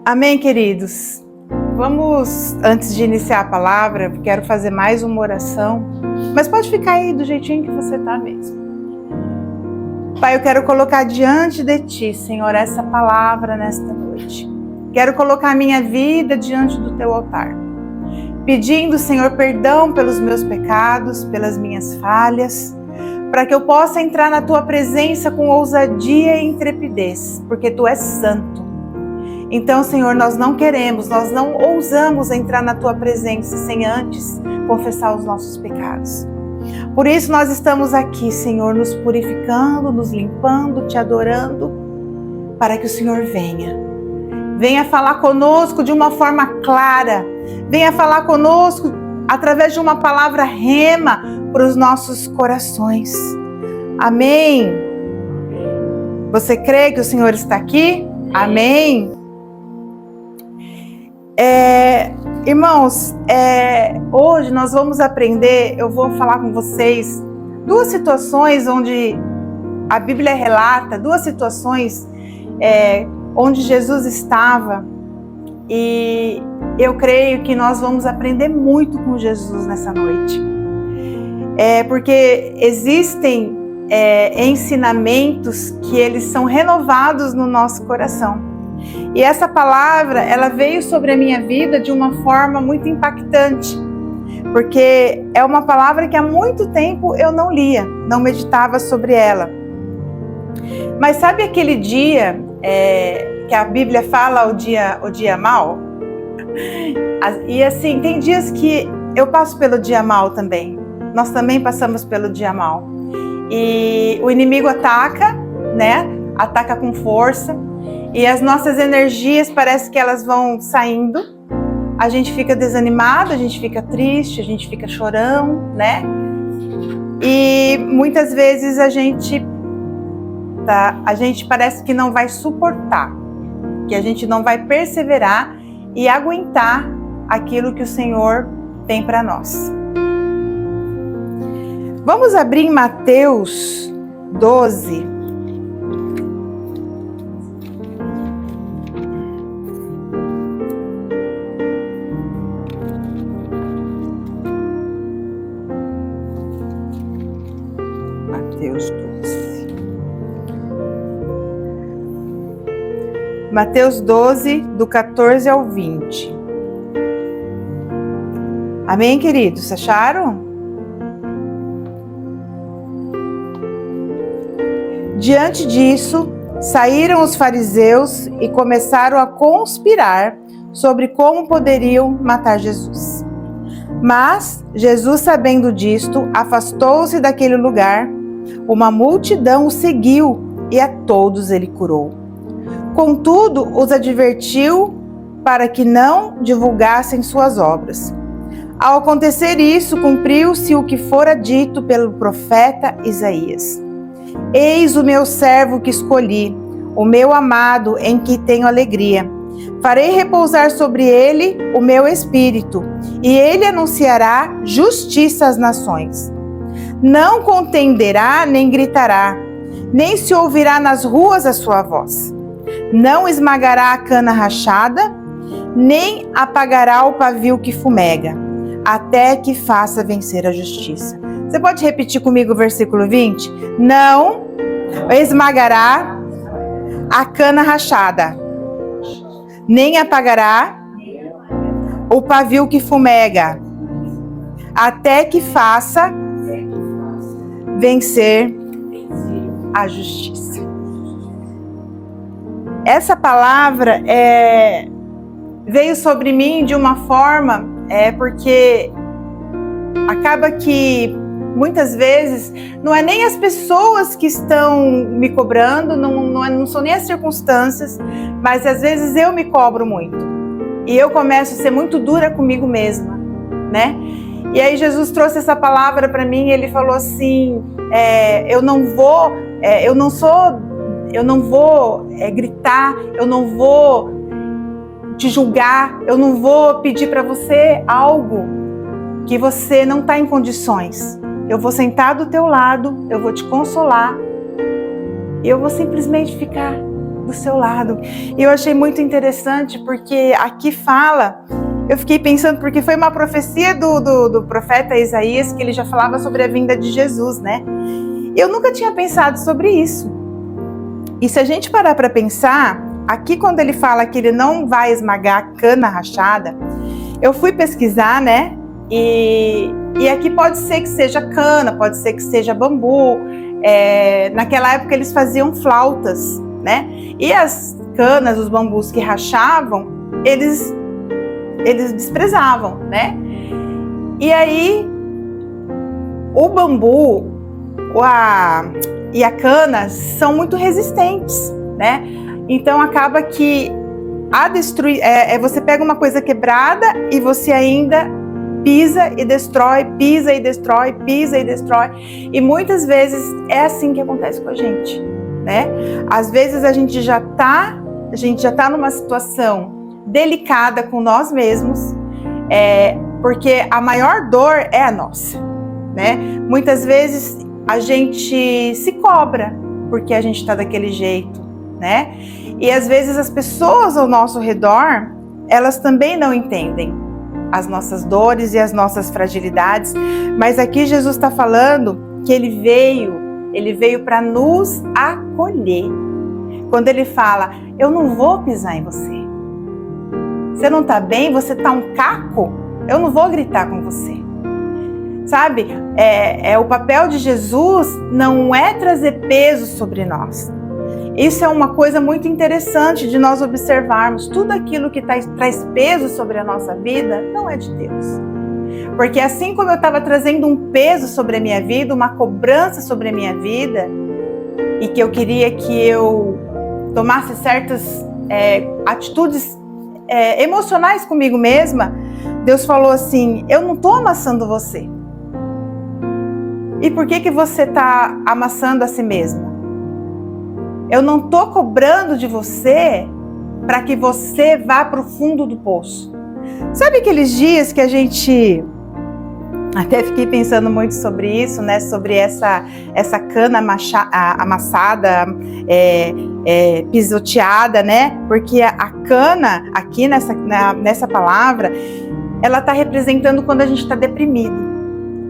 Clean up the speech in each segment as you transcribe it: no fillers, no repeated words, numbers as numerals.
Amém, queridos? Vamos, antes de iniciar a palavra, quero fazer mais uma oração, mas pode ficar aí do jeitinho que você está mesmo. Pai, eu quero colocar diante de Ti, Senhor, essa palavra nesta noite. Quero colocar a minha vida diante do Teu altar, pedindo, Senhor, perdão pelos meus pecados, pelas minhas falhas, para que eu possa entrar na Tua presença com ousadia e intrepidez, porque Tu és santo. Então, Senhor, nós não ousamos entrar na Tua presença sem antes confessar os nossos pecados. Por isso nós estamos aqui, Senhor, nos purificando, nos limpando, Te adorando, para que o Senhor venha falar conosco de uma forma clara, venha falar conosco através de uma palavra rema para os nossos corações. Amém? Você crê que o Senhor está aqui? Amém? Irmãos, hoje nós vamos aprender, eu vou falar com vocês duas situações onde a Bíblia relata, duas situações onde Jesus estava, e eu creio que nós vamos aprender muito com Jesus nessa noite. Porque existem ensinamentos que eles são renovados no nosso coração. E essa palavra, ela veio sobre a minha vida de uma forma muito impactante, porque é uma palavra que há muito tempo eu não lia, não meditava sobre ela. Mas sabe aquele dia que a Bíblia fala o dia mau? E assim, tem dias que eu passo pelo dia mau também. Nós também passamos pelo dia mau. E o inimigo ataca, né? Ataca com força. E as nossas energias parece que elas vão saindo. A gente fica desanimado, a gente fica triste, a gente fica chorão, né? E muitas vezes a gente parece que não vai suportar, que a gente não vai perseverar e aguentar aquilo que o Senhor tem para nós. Vamos abrir em Mateus 12. Mateus 12, do 14 ao 20. Amém, queridos? Acharam? Diante disso, saíram os fariseus e começaram a conspirar sobre como poderiam matar Jesus. Mas Jesus, sabendo disto, afastou-se daquele lugar. Uma multidão o seguiu e a todos ele curou. Contudo, os advertiu para que não divulgassem suas obras. Ao acontecer isso, cumpriu-se o que fora dito pelo profeta Isaías. Eis o meu servo que escolhi, o meu amado em que tenho alegria. Farei repousar sobre ele o meu espírito, e ele anunciará justiça às nações. Não contenderá nem gritará, nem se ouvirá nas ruas a sua voz. Não esmagará a cana rachada, nem apagará o pavio que fumega, até que faça vencer a justiça. Você pode repetir comigo o versículo 20? Não esmagará a cana rachada, nem apagará o pavio que fumega, até que faça vencer a justiça. Essa palavra veio sobre mim de uma forma, porque acaba que muitas vezes não é nem as pessoas que estão me cobrando, não são nem as circunstâncias, mas às vezes eu me cobro muito. E eu começo a ser muito dura comigo mesma, né? E aí Jesus trouxe essa palavra para mim e ele falou assim, eu não vou gritar, eu não vou te julgar, eu não vou pedir para você algo que você não está em condições. Eu vou sentar do teu lado, eu vou te consolar e eu vou simplesmente ficar do seu lado. E eu achei muito interessante, porque aqui fala, eu fiquei pensando, porque foi uma profecia do profeta Isaías, que ele já falava sobre a vinda de Jesus, né? Eu nunca tinha pensado sobre isso. E se a gente parar para pensar, aqui quando ele fala que ele não vai esmagar a cana rachada, eu fui pesquisar, né? E aqui pode ser que seja cana, pode ser que seja bambu. Naquela época eles faziam flautas, né? E as canas, os bambus que rachavam, eles desprezavam, né? E aí o bambu e a cana são muito resistentes, né? Então acaba que você pega uma coisa quebrada e você ainda pisa e destrói, pisa e destrói, pisa e destrói. E muitas vezes é assim que acontece com a gente, né? Às vezes a gente já tá numa situação delicada com nós mesmos, porque a maior dor é a nossa, né? Muitas vezes a gente se cobra porque a gente tá daquele jeito, né? E às vezes as pessoas ao nosso redor, elas também não entendem as nossas dores e as nossas fragilidades, mas aqui Jesus está falando que ele veio para nos acolher. Quando ele fala, eu não vou pisar em você. Você não está bem? Você está um caco? Eu não vou gritar com você. Sabe? O papel de Jesus não é trazer peso sobre nós. Isso é uma coisa muito interessante de nós observarmos. Tudo aquilo que traz peso sobre a nossa vida não é de Deus. Porque assim como eu estava trazendo um peso sobre a minha vida, uma cobrança sobre a minha vida, e que eu queria que eu tomasse certas atitudes emocionais comigo mesma, Deus falou assim, eu não estou amassando você. E por que você está amassando a si mesmo? Eu não estou cobrando de você para que você vá para o fundo do poço. Sabe aqueles dias que a gente... Até fiquei pensando muito sobre isso, né? Sobre essa cana amassada, pisoteada, né? Porque a cana, aqui nessa palavra, ela está representando quando a gente está deprimido,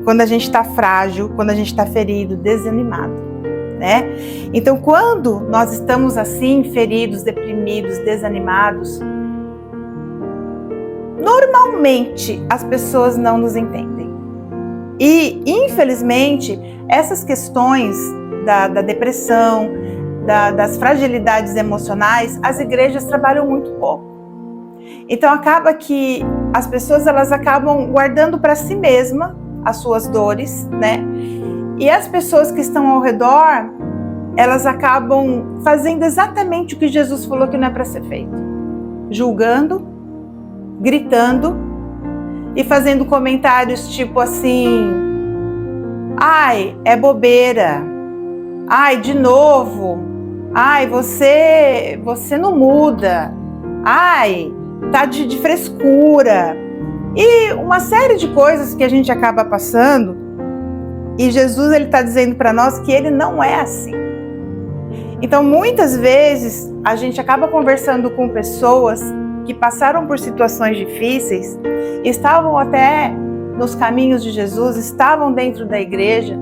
quando a gente está frágil, quando a gente está ferido, desanimado. Né? Então, quando nós estamos assim, feridos, deprimidos, desanimados, normalmente as pessoas não nos entendem. E, infelizmente, essas questões da depressão, das fragilidades emocionais, as igrejas trabalham muito pouco. Então, acaba que as pessoas elas acabam guardando para si mesmas as suas dores, né? E as pessoas que estão ao redor, elas acabam fazendo exatamente o que Jesus falou que não é para ser feito. Julgando, gritando e fazendo comentários tipo assim, ai, é bobeira, ai, de novo, ai, você não muda, ai, tá de frescura. E uma série de coisas que a gente acaba passando. E Jesus ele está dizendo para nós que ele não é assim. Então, muitas vezes, a gente acaba conversando com pessoas que passaram por situações difíceis, estavam até nos caminhos de Jesus, estavam dentro da igreja,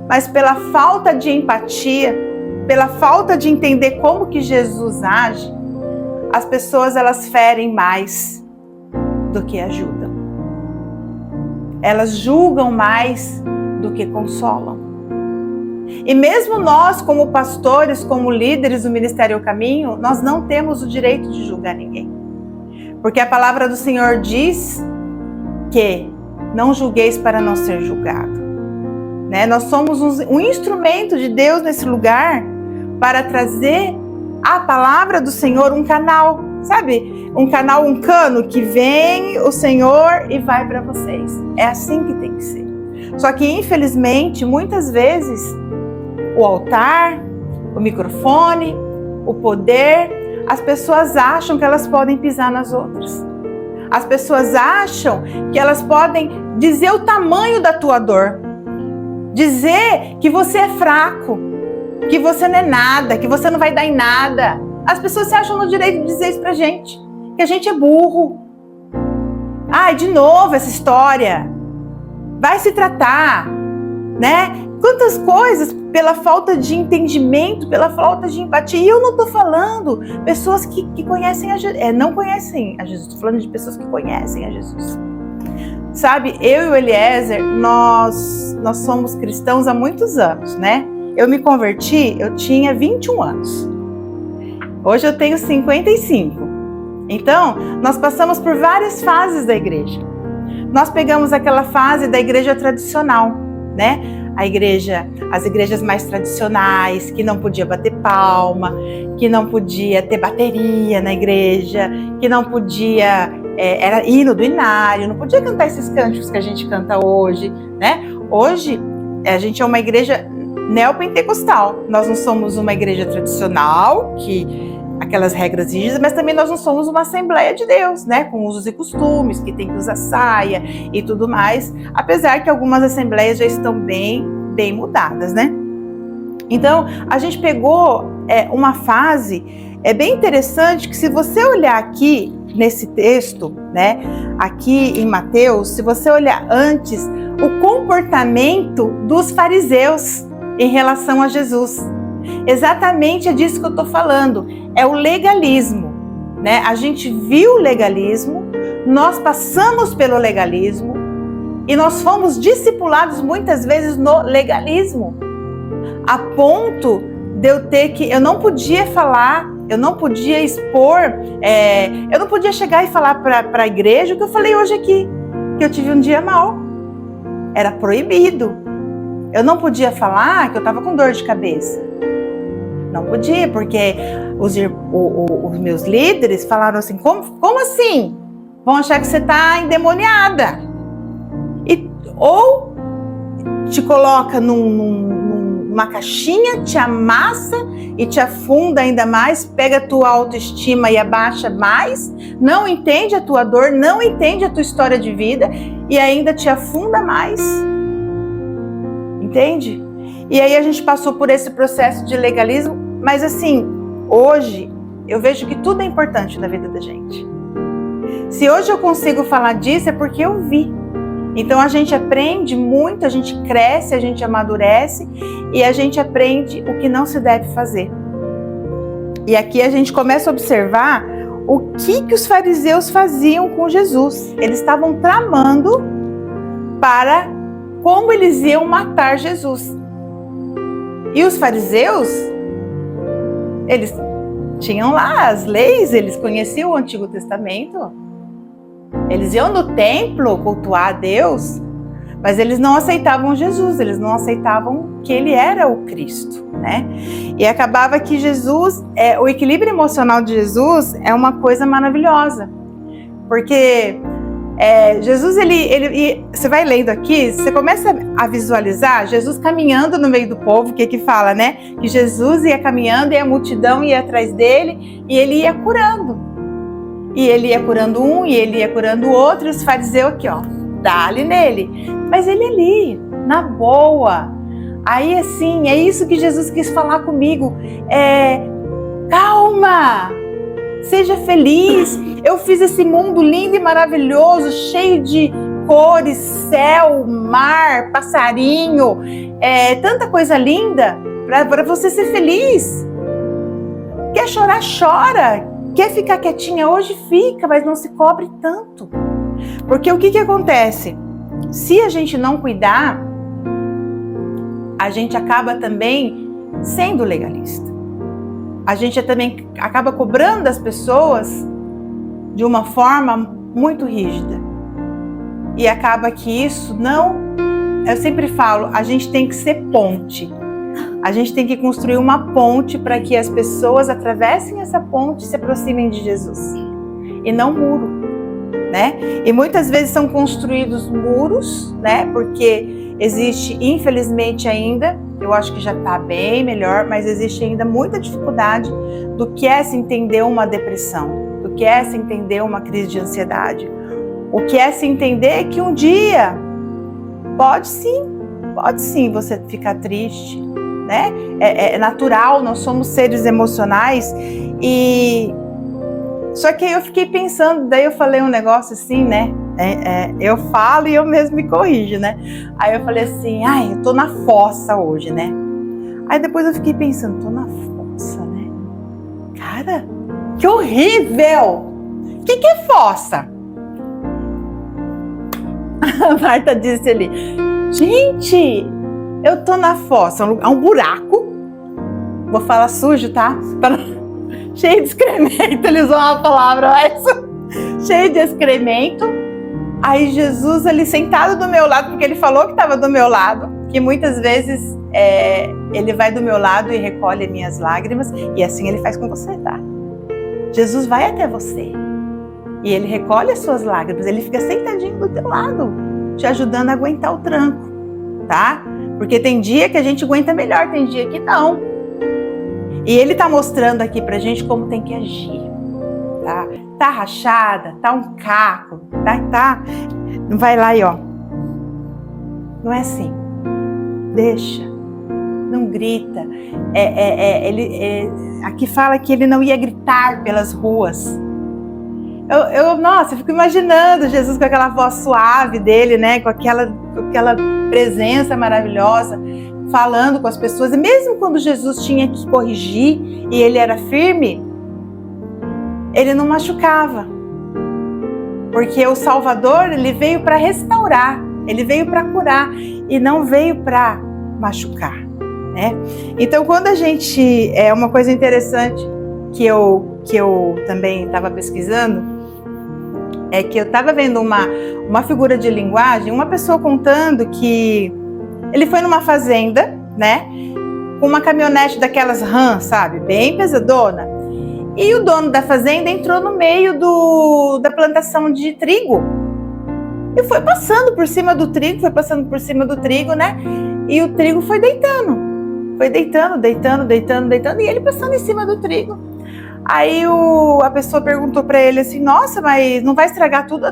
mas pela falta de empatia, pela falta de entender como que Jesus age, as pessoas elas ferem mais do que ajudam. Elas julgam mais do que consolam. E mesmo nós, como pastores, como líderes do Ministério O Caminho, nós não temos o direito de julgar ninguém. Porque a palavra do Senhor diz que não julgueis para não ser julgado. Né? Nós somos um instrumento de Deus nesse lugar para trazer a palavra do Senhor, um canal, sabe? Um canal, um cano que vem o Senhor e vai para vocês. É assim que tem que ser. Só que, infelizmente, muitas vezes, o altar, o microfone, o poder, as pessoas acham que elas podem pisar nas outras. As pessoas acham que elas podem dizer o tamanho da tua dor, dizer que você é fraco, que você não é nada, que você não vai dar em nada. As pessoas se acham no direito de dizer isso pra gente, que a gente é burro. Ai, de novo essa história. Vai se tratar, né? Quantas coisas pela falta de entendimento, pela falta de empatia. E eu não tô falando pessoas que conhecem a Jesus, não conhecem a Jesus. Tô falando de pessoas que conhecem a Jesus. Sabe, eu e o Eliezer, nós somos cristãos há muitos anos, né? Eu me converti, eu tinha 21 anos. Hoje eu tenho 55. Então, nós passamos por várias fases da igreja. Nós pegamos aquela fase da igreja tradicional, né? As igrejas mais tradicionais, que não podia bater palma, que não podia ter bateria na igreja, que não podia, era hino do inário, não podia cantar esses cânticos que a gente canta hoje, né? Hoje, a gente é uma igreja neopentecostal. Nós não somos uma igreja tradicional, aquelas regras rígidas, mas também nós não somos uma Assembleia de Deus, né? Com usos e costumes, que tem que usar saia e tudo mais, apesar que algumas assembleias já estão bem mudadas, né? Então, a gente pegou uma fase bem interessante, que se você olhar aqui nesse texto, né? Aqui em Mateus, se você olhar antes, o comportamento dos fariseus em relação a Jesus. Exatamente é disso que eu estou falando, é o legalismo, né? A gente viu o legalismo, nós passamos pelo legalismo e nós fomos discipulados muitas vezes no legalismo, a ponto de eu não podia falar, eu não podia expor, eu não podia chegar e falar para a igreja o que eu falei hoje aqui, que eu tive um dia mau, era proibido. Eu não podia falar que eu estava com dor de cabeça. Não podia, porque os meus líderes falaram assim, como assim? Vão achar que você está endemoniada. Ou te coloca numa caixinha, te amassa e te afunda ainda mais, pega a tua autoestima e abaixa mais, não entende a tua dor, não entende a tua história de vida e ainda te afunda mais. Entende? E aí a gente passou por esse processo de legalismo, mas assim, hoje eu vejo que tudo é importante na vida da gente. Se hoje eu consigo falar disso é porque eu vi. Então a gente aprende muito, a gente cresce, a gente amadurece e a gente aprende o que não se deve fazer. E aqui a gente começa a observar o que os fariseus faziam com Jesus. Eles estavam tramando para como eles iam matar Jesus. E os fariseus, eles tinham lá as leis, eles conheciam o Antigo Testamento, eles iam no templo cultuar a Deus, mas eles não aceitavam Jesus, eles não aceitavam que ele era o Cristo, né? E acabava que Jesus, o equilíbrio emocional de Jesus é uma coisa maravilhosa, porque Jesus, você vai lendo aqui, você começa a visualizar Jesus caminhando no meio do povo, que fala, né? Que Jesus ia caminhando e a multidão ia atrás dele e ele ia curando. E ele ia curando um e ele ia curando o outro, e os fariseus aqui, ó, dá-lhe nele. Mas ele ali, na boa. Aí assim, é isso que Jesus quis falar comigo. Calma! Seja feliz, eu fiz esse mundo lindo e maravilhoso, cheio de cores, céu, mar, passarinho, tanta coisa linda para você ser feliz. Quer chorar, chora. Quer ficar quietinha hoje, fica, mas não se cobre tanto. Porque o que acontece? Se a gente não cuidar, a gente acaba também sendo legalista. A gente também acaba cobrando das pessoas de uma forma muito rígida. E acaba que isso não... Eu sempre falo, a gente tem que ser ponte. A gente tem que construir uma ponte para que as pessoas atravessem essa ponte e se aproximem de Jesus. E não muro, né? E muitas vezes são construídos muros, né? Porque existe, infelizmente ainda, eu acho que já está bem melhor, mas existe ainda muita dificuldade do que é se entender uma depressão, do que é se entender uma crise de ansiedade. O que é se entender que um dia pode sim você ficar triste, né? É natural, nós somos seres emocionais. E só que aí eu fiquei pensando, daí eu falei um negócio assim, né? Eu falo e eu mesmo me corrijo, né? Aí eu falei assim, eu tô na fossa hoje, né? Aí depois eu fiquei pensando, tô na fossa, né? Cara, que horrível! O que é fossa? A Marta disse ali, gente, eu tô na fossa, é um buraco. Vou falar sujo, tá? Cheio de excremento, eles usam a palavra, mas cheio de excremento. Aí Jesus ali sentado do meu lado, porque ele falou que estava do meu lado, que muitas vezes ele vai do meu lado e recolhe minhas lágrimas, e assim ele faz com você, tá? Jesus vai até você e ele recolhe as suas lágrimas, ele fica sentadinho do teu lado, te ajudando a aguentar o tranco, tá? Porque tem dia que a gente aguenta melhor, tem dia que não. E ele tá mostrando aqui pra gente como tem que agir, tá? Tá rachada, tá um caco, tá? Não vai lá e ó. Não é assim. Deixa. Não grita. Aqui fala que ele não ia gritar pelas ruas. Nossa, eu fico imaginando Jesus com aquela voz suave dele, né? Com aquela presença maravilhosa, falando com as pessoas. E mesmo quando Jesus tinha que corrigir e ele era firme, ele não machucava. Porque o Salvador, ele veio para restaurar, ele veio para curar e não veio para machucar, né? Então, quando a gente... uma coisa interessante que eu também estava pesquisando, é que eu estava vendo uma figura de linguagem, uma pessoa contando que ele foi numa fazenda, né? Com uma caminhonete daquelas RAM, sabe? Bem pesadona. E o dono da fazenda entrou no meio da plantação de trigo. E foi passando por cima do trigo, né? E o trigo foi deitando. Foi deitando. E ele passando em cima do trigo. Aí a pessoa perguntou para ele assim, nossa, mas não vai estragar tudo a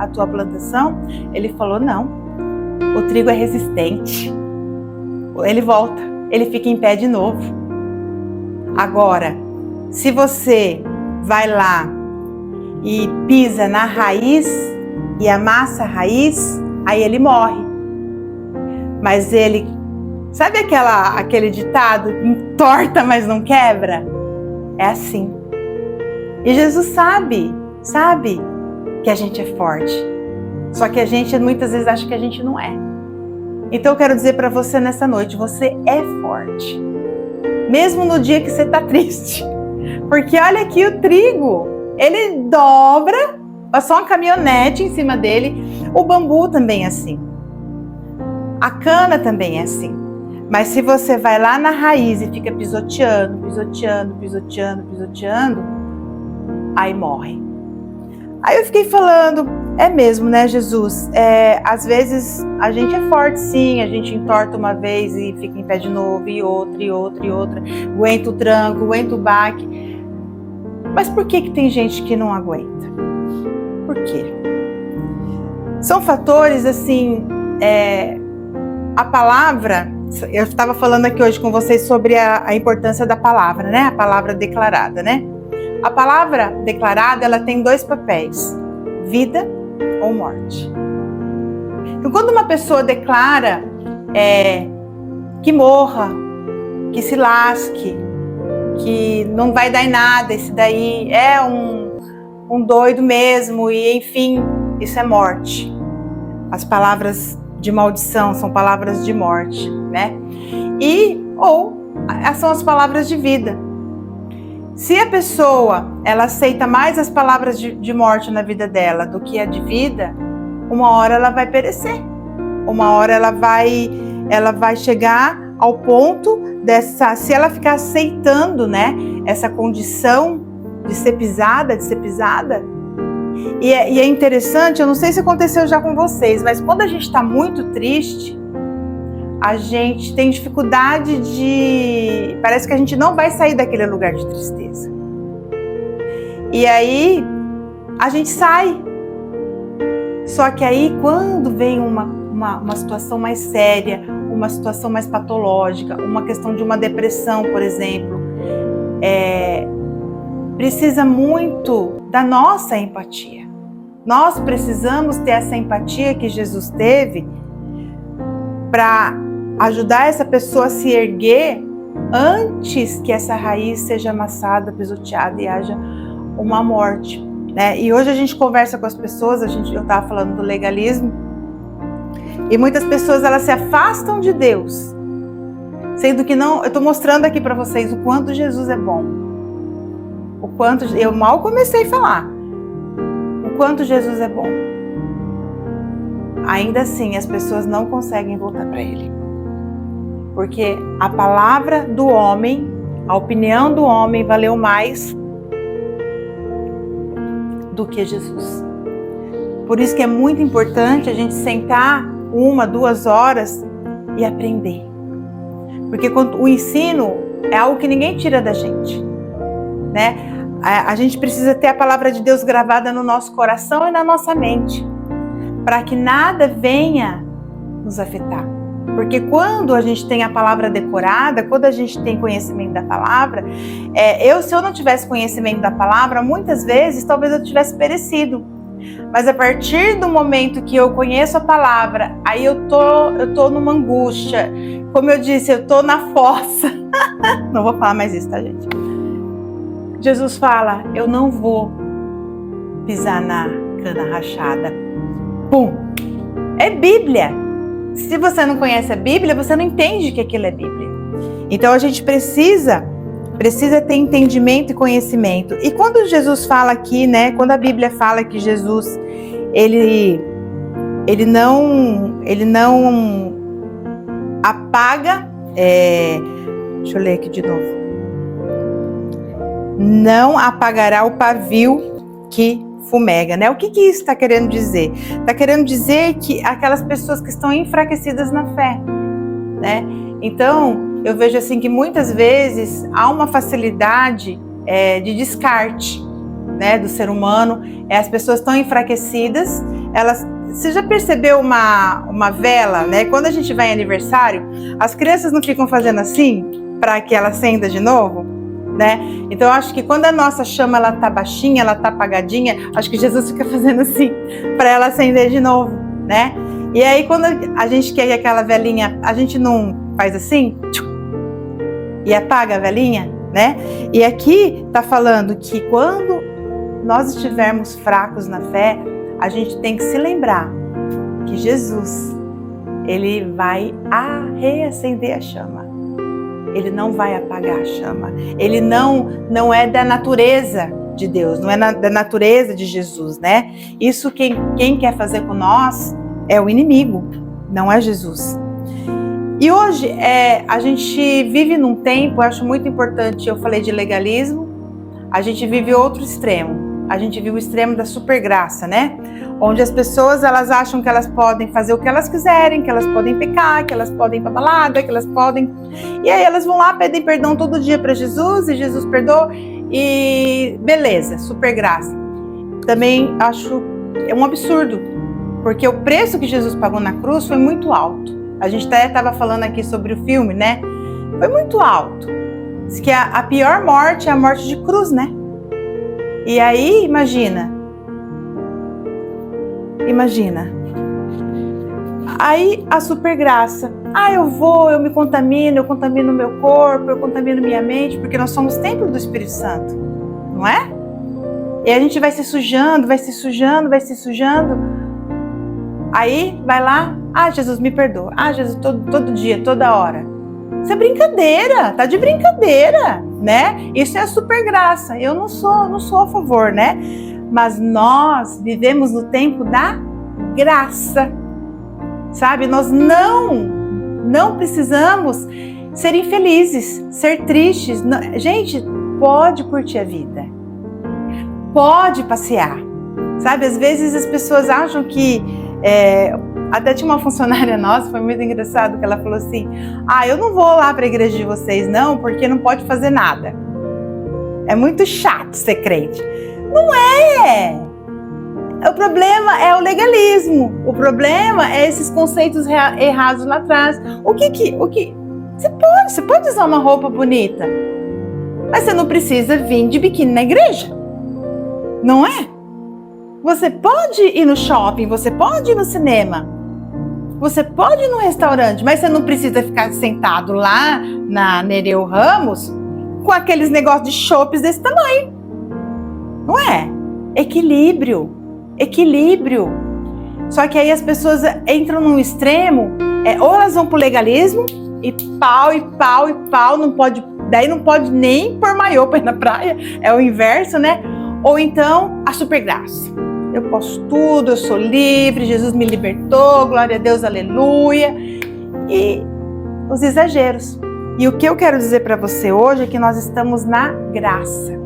tua plantação? Ele falou, não, o trigo é resistente. Ele volta, ele fica em pé de novo. Agora, se você vai lá e pisa na raiz e amassa a raiz, aí ele morre. Mas ele, sabe aquele ditado, entorta, mas não quebra? É assim. E Jesus sabe que a gente é forte. Só que a gente muitas vezes acha que a gente não é. Então eu quero dizer para você nessa noite, você é forte. Mesmo no dia que você está triste. Porque olha aqui o trigo, ele dobra, passou uma caminhonete em cima dele. O bambu também é assim. A cana também é assim. Mas se você vai lá na raiz e fica pisoteando, aí morre. Aí eu fiquei falando, é mesmo, né, Jesus? Às vezes a gente é forte, sim, a gente entorta uma vez e fica em pé de novo, e outra. Aguenta o tranco, aguenta o baque. Mas por que tem gente que não aguenta? Por quê? São fatores, assim, a palavra... Eu estava falando aqui hoje com vocês sobre a importância da palavra, né? A palavra declarada, né? A palavra declarada, ela tem dois papéis, vida ou morte. Então, quando uma pessoa declara que morra, que se lasque, que não vai dar em nada, esse daí é um doido mesmo, e enfim, isso é morte. As palavras de maldição são palavras de morte, né? Ou são as palavras de vida. Se a pessoa, ela aceita mais as palavras de morte na vida dela do que a de vida, uma hora ela vai perecer. Uma hora ela vai chegar ao ponto se ela ficar aceitando, né, essa condição de ser pisada, E é interessante, eu não sei se aconteceu já com vocês, mas quando a gente está muito triste, a gente tem dificuldade parece que a gente não vai sair daquele lugar de tristeza. E aí, a gente sai. Só que aí, quando vem uma situação mais séria, uma situação mais patológica, uma questão de uma depressão, por exemplo, precisa muito da nossa empatia. Nós precisamos ter essa empatia que Jesus teve para ajudar essa pessoa a se erguer antes que essa raiz seja amassada, pisoteada e haja uma morte, né? E hoje a gente conversa com as pessoas, eu estava falando do legalismo, e muitas pessoas elas se afastam de Deus, sendo que não. Eu estou mostrando aqui para vocês o quanto Jesus é bom, o quanto eu mal comecei a falar, o quanto Jesus é bom. Ainda assim, as pessoas não conseguem voltar para Ele. Porque a palavra do homem, a opinião do homem valeu mais do que Jesus. Por isso que é muito importante a gente sentar 1, 2 horas e aprender. Porque o ensino é algo que ninguém tira da gente, né? A gente precisa ter a palavra de Deus gravada no nosso coração e na nossa mente, para que nada venha nos afetar. Porque quando a gente tem a palavra decorada, quando a gente tem conhecimento da palavra, se eu não tivesse conhecimento da palavra, muitas vezes talvez eu tivesse perecido. Mas a partir do momento que eu conheço a palavra, aí eu tô numa angústia. Como eu disse, eu tô na fossa. Não vou falar mais isso, tá, gente? Jesus fala, eu não vou pisar na cana rachada. Pum! É Bíblia. Se você não conhece a Bíblia, você não entende que aquilo é Bíblia. Então a gente precisa ter entendimento e conhecimento. E quando Jesus fala aqui, né, quando a Bíblia fala que Jesus ele não apaga, deixa eu ler aqui de novo. Não apagará o pavio que fumega, né? O que isso está querendo dizer? Está querendo dizer que aquelas pessoas que estão enfraquecidas na fé, né? Então, eu vejo assim que muitas vezes há uma facilidade de descarte, né, do ser humano. As pessoas estão enfraquecidas, você já percebeu uma vela, né? Quando a gente vai em aniversário, as crianças não ficam fazendo assim para que ela acenda de novo? Né? Então eu acho que quando a nossa chama ela tá baixinha, ela tá apagadinha, acho que Jesus fica fazendo assim para ela acender de novo, né? E aí quando a gente quer aquela velinha, a gente não faz assim e apaga a velinha, né? E aqui tá falando que quando nós estivermos fracos na fé, a gente tem que se lembrar que Jesus, ele vai reacender a chama. Ele não vai apagar a chama. Ele não é da natureza de Deus, não é da natureza de Jesus, né? Isso quem quer fazer com nós é o inimigo, não é Jesus. E hoje a gente vive num tempo, eu acho muito importante, eu falei de legalismo, a gente vive outro extremo. A gente vive o extremo da supergraça, né? Onde as pessoas elas acham que elas podem fazer o que elas quiserem, que elas podem pecar, que elas podem ir pra balada, que elas podem... E aí elas vão lá, pedem perdão todo dia para Jesus, e Jesus perdoa, e beleza, supergraça. Também acho um absurdo, porque o preço que Jesus pagou na cruz foi muito alto. A gente até estava falando aqui sobre o filme, né? Foi muito alto. Diz que a pior morte é a morte de cruz, né? E aí, imagina. Aí a supergraça. Eu me contamino, eu contamino meu corpo, eu contamino minha mente, porque nós somos templo do Espírito Santo, não é? E a gente vai se sujando. Aí vai lá, Jesus me perdoa. Jesus, todo dia, toda hora. Isso é brincadeira, tá de brincadeira, né? Isso é a supergraça. Eu não sou a favor, né? Mas nós vivemos no tempo da graça, sabe? Nós não precisamos ser infelizes, ser tristes. Gente, pode curtir a vida, pode passear, sabe? Às vezes as pessoas acham que... Até tinha uma funcionária nossa, foi muito engraçado, que ela falou assim, eu não vou lá para a igreja de vocês não, porque não pode fazer nada. É muito chato ser crente. Não é! O problema é o legalismo. O problema é esses conceitos errados lá atrás. O que? Você pode usar uma roupa bonita, mas você não precisa vir de biquíni na igreja. Não é? Você pode ir no shopping, você pode ir no cinema, você pode ir no restaurante, mas você não precisa ficar sentado lá na Nereu Ramos com aqueles negócios de chopes desse tamanho. Não é? Equilíbrio. Só que aí as pessoas entram num extremo, ou elas vão pro legalismo, e pau, não pode, daí não pode nem pôr maiô pra ir na praia, é o inverso, né? Ou então, a super graça. Eu posso tudo, eu sou livre, Jesus me libertou, glória a Deus, aleluia. E os exageros. E o que eu quero dizer para você hoje é que nós estamos na graça.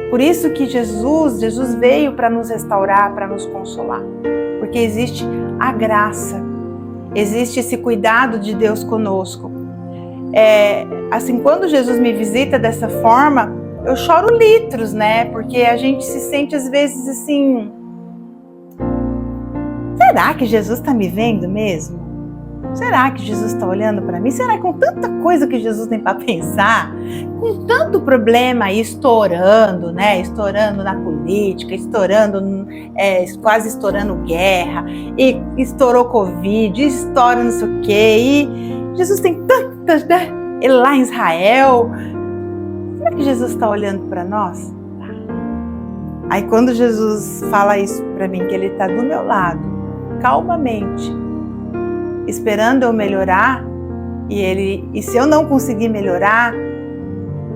Por isso que Jesus veio para nos restaurar, para nos consolar. Porque existe a graça. Existe esse cuidado de Deus conosco. Assim, quando Jesus me visita dessa forma, eu choro litros, né? Porque a gente se sente às vezes assim... Será que Jesus está me vendo mesmo? Será que Jesus está olhando para mim? Será que com tanta coisa que Jesus tem para pensar, com tanto problema aí estourando, né? Estourando na política, quase estourando guerra, e estourou Covid, estoura não sei o quê, e Jesus tem tantas, né? Ele lá em Israel. Será que Jesus está olhando para nós? Aí quando Jesus fala isso para mim, que Ele está do meu lado, calmamente, esperando eu melhorar, e se eu não conseguir melhorar,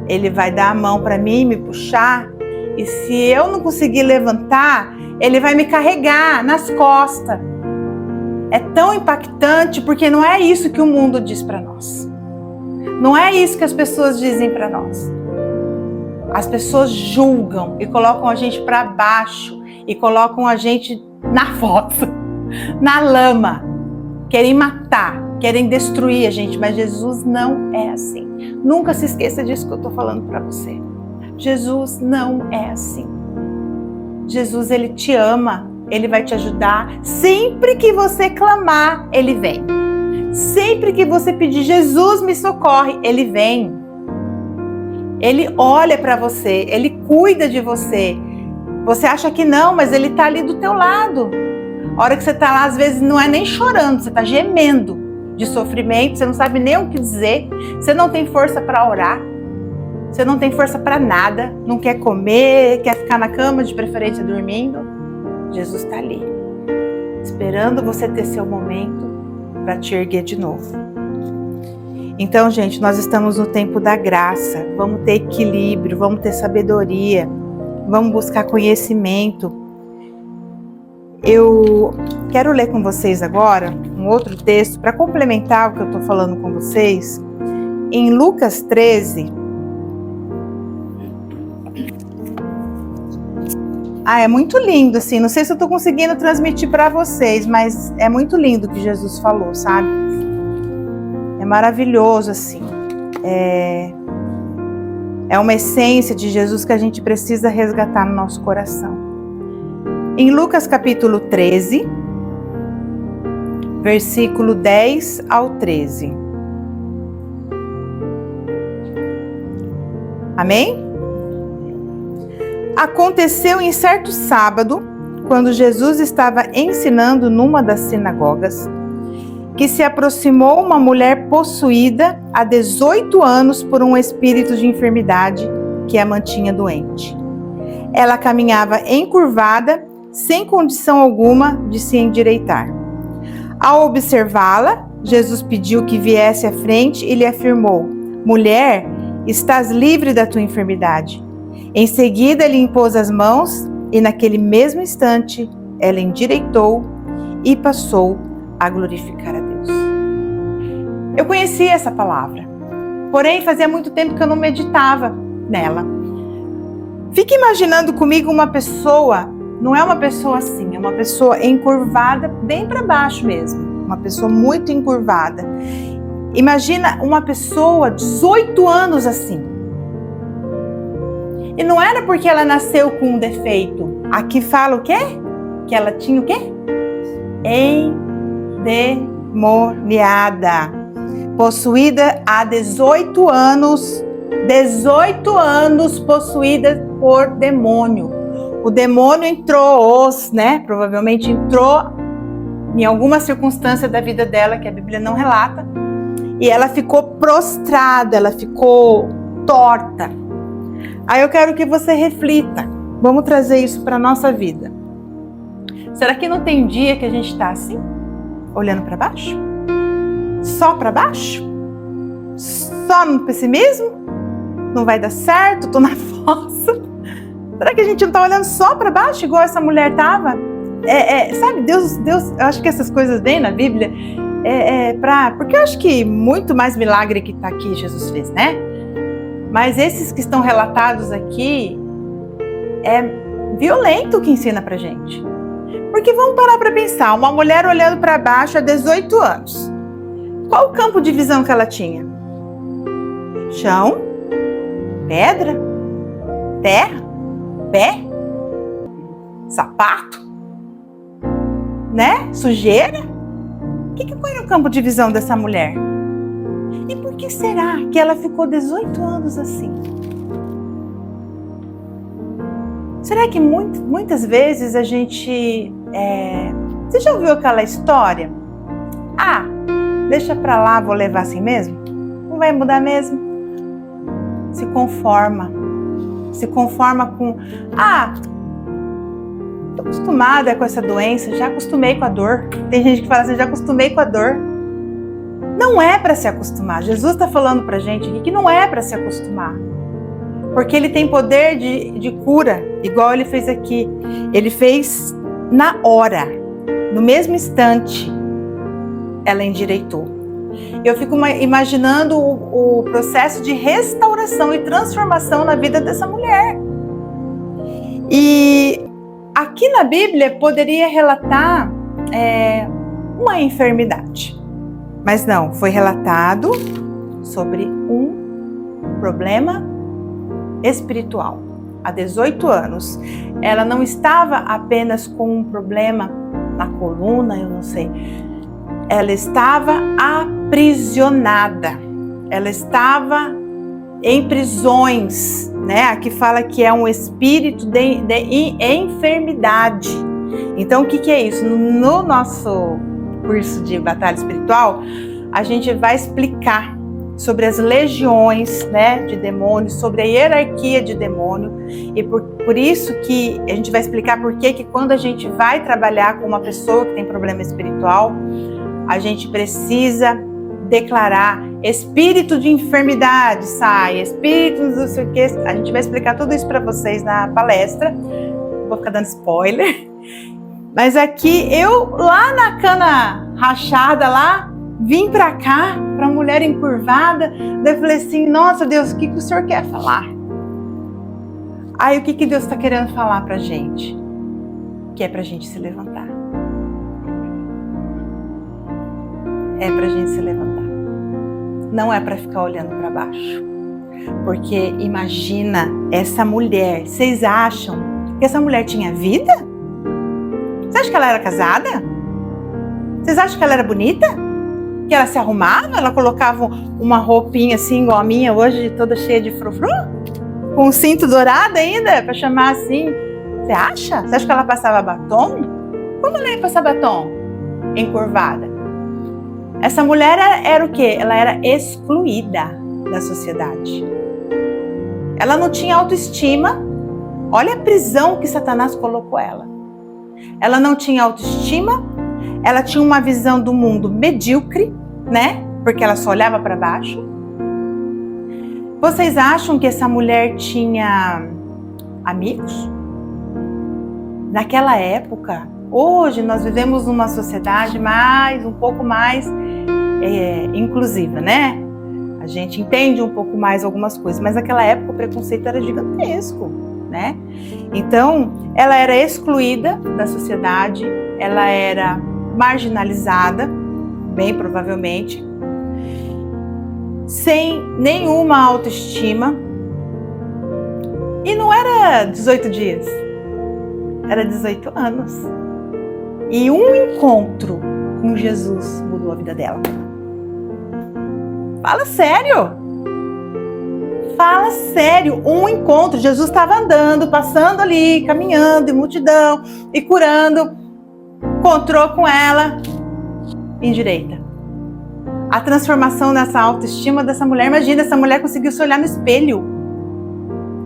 Ele vai dar a mão para mim, me puxar, e se eu não conseguir levantar, Ele vai me carregar nas costas. É tão impactante, porque não é isso que o mundo diz para nós. Não é isso que as pessoas dizem para nós. As pessoas julgam e colocam a gente para baixo e colocam a gente na fossa, na lama. Querem matar, querem destruir a gente, mas Jesus não é assim. Nunca se esqueça disso que eu estou falando para você. Jesus não é assim. Jesus, Ele te ama, Ele vai te ajudar. Sempre que você clamar, Ele vem. Sempre que você pedir, Jesus me socorre, Ele vem. Ele olha para você, Ele cuida de você. Você acha que não, mas Ele está ali do teu lado. A hora que você está lá, às vezes não é nem chorando, você está gemendo de sofrimento, você não sabe nem o que dizer, você não tem força para orar, você não tem força para nada, não quer comer, quer ficar na cama, de preferência dormindo. Jesus está ali, esperando você ter seu momento para te erguer de novo. Então, gente, nós estamos no tempo da graça, vamos ter equilíbrio, vamos ter sabedoria, vamos buscar conhecimento. Eu quero ler com vocês agora um outro texto para complementar o que eu estou falando com vocês. Em Lucas 13. É muito lindo, assim. Não sei se eu estou conseguindo transmitir para vocês, mas é muito lindo o que Jesus falou, sabe? É maravilhoso, assim. É uma essência de Jesus que a gente precisa resgatar no nosso coração. Em Lucas capítulo 13, versículo 10 ao 13. Amém? Aconteceu em certo sábado, quando Jesus estava ensinando numa das sinagogas, que se aproximou uma mulher possuída há 18 anos por um espírito de enfermidade que a mantinha doente. Ela caminhava encurvada, sem condição alguma de se endireitar. Ao observá-la, Jesus pediu que viesse à frente e lhe afirmou: Mulher, estás livre da tua enfermidade. Em seguida, lhe impôs as mãos e naquele mesmo instante ela endireitou e passou a glorificar a Deus. Eu conhecia essa palavra, porém fazia muito tempo que eu não meditava nela. Fique imaginando comigo uma pessoa. Não é uma pessoa assim, é uma pessoa encurvada, bem para baixo mesmo. Uma pessoa muito encurvada. Imagina uma pessoa, 18 anos assim. E não era porque ela nasceu com um defeito. Aqui fala o quê? que ela tinha o quê? Endemoniada. Possuída há 18 anos. 18 anos possuída por demônio. O demônio entrou, provavelmente entrou em alguma circunstância da vida dela, que a Bíblia não relata, e ela ficou prostrada, ela ficou torta. Aí eu quero que você reflita, vamos trazer isso para a nossa vida. Será que não tem dia que a gente está assim, olhando para baixo? Só para baixo? Só no pessimismo? Não vai dar certo, tô na fossa. Será que a gente não tá olhando só para baixo, igual essa mulher tava? Sabe, Deus, eu acho que essas coisas vêm na Bíblia, porque eu acho que muito mais milagre que tá aqui Jesus fez, né? Mas esses que estão relatados aqui, é violento o que ensina pra gente. Porque vamos parar para pensar, uma mulher olhando para baixo há 18 anos. Qual o campo de visão que ela tinha? Chão? Pedra? Terra? Pé? Sapato? Né? Sujeira? Qual era o campo de visão dessa mulher? E por que será que ela ficou 18 anos assim? Será que muitas vezes a gente... Você já ouviu aquela história? Ah, deixa pra lá, vou levar assim mesmo? Não vai mudar mesmo? Se conforma. Se conforma com... tô acostumada com essa doença, já acostumei com a dor. Tem gente que fala assim, já acostumei com a dor. Não é para se acostumar. Jesus está falando pra gente aqui que não é para se acostumar. Porque ele tem poder de cura, igual ele fez aqui. Ele fez na hora, no mesmo instante, ela endireitou. Eu fico imaginando o processo de restauração e transformação na vida dessa mulher. E aqui na Bíblia poderia relatar uma enfermidade. Mas não, foi relatado sobre um problema espiritual. Há 18 anos. Ela não estava apenas com um problema na coluna, eu não sei. Ela estava aprisionada. Ela estava em prisões, né? Aqui fala que é um espírito de enfermidade. Então, o que é isso? No nosso curso de batalha espiritual, a gente vai explicar sobre as legiões, né, de demônios, sobre a hierarquia de demônio, e por isso que a gente vai explicar por que quando a gente vai trabalhar com uma pessoa que tem problema espiritual, a gente precisa declarar espírito de enfermidade, sai, espírito não sei o que. A gente vai explicar tudo isso para vocês na palestra, vou ficar dando spoiler, mas aqui eu lá na cana rachada lá, vim pra cá, pra mulher encurvada, daí eu falei assim, nossa Deus, o que o Senhor quer falar? Aí o que Deus está querendo falar pra gente? Que é pra gente se levantar. É pra gente se levantar. Não é pra ficar olhando pra baixo. Porque imagina essa mulher, vocês acham que essa mulher tinha vida? Você acha que ela era casada? Vocês acham que ela era bonita? Que ela se arrumava, ela colocava uma roupinha assim, igual a minha hoje, toda cheia de frufru, com um cinto dourado ainda, para chamar assim. Você acha? Você acha que ela passava batom? Como ela ia passar batom? Encurvada. Essa mulher era o quê? Ela era excluída da sociedade. Ela não tinha autoestima. Olha a prisão que Satanás colocou ela. Ela não tinha autoestima, ela tinha uma visão do mundo medíocre, né? Porque ela só olhava para baixo. Vocês acham que essa mulher tinha amigos? Naquela época, hoje nós vivemos numa sociedade um pouco mais inclusiva, né? A gente entende um pouco mais algumas coisas, mas naquela época o preconceito era gigantesco, né? Então, ela era excluída da sociedade, ela era marginalizada, bem provavelmente, sem nenhuma autoestima. E não era 18 dias, era 18 anos. E um encontro com Jesus mudou a vida dela. Fala sério. Fala sério. Um encontro. Jesus estava andando, passando ali, caminhando em multidão e curando. Encontrou com ela, endireita. A transformação nessa autoestima dessa mulher. Imagina, essa mulher conseguiu se olhar no espelho.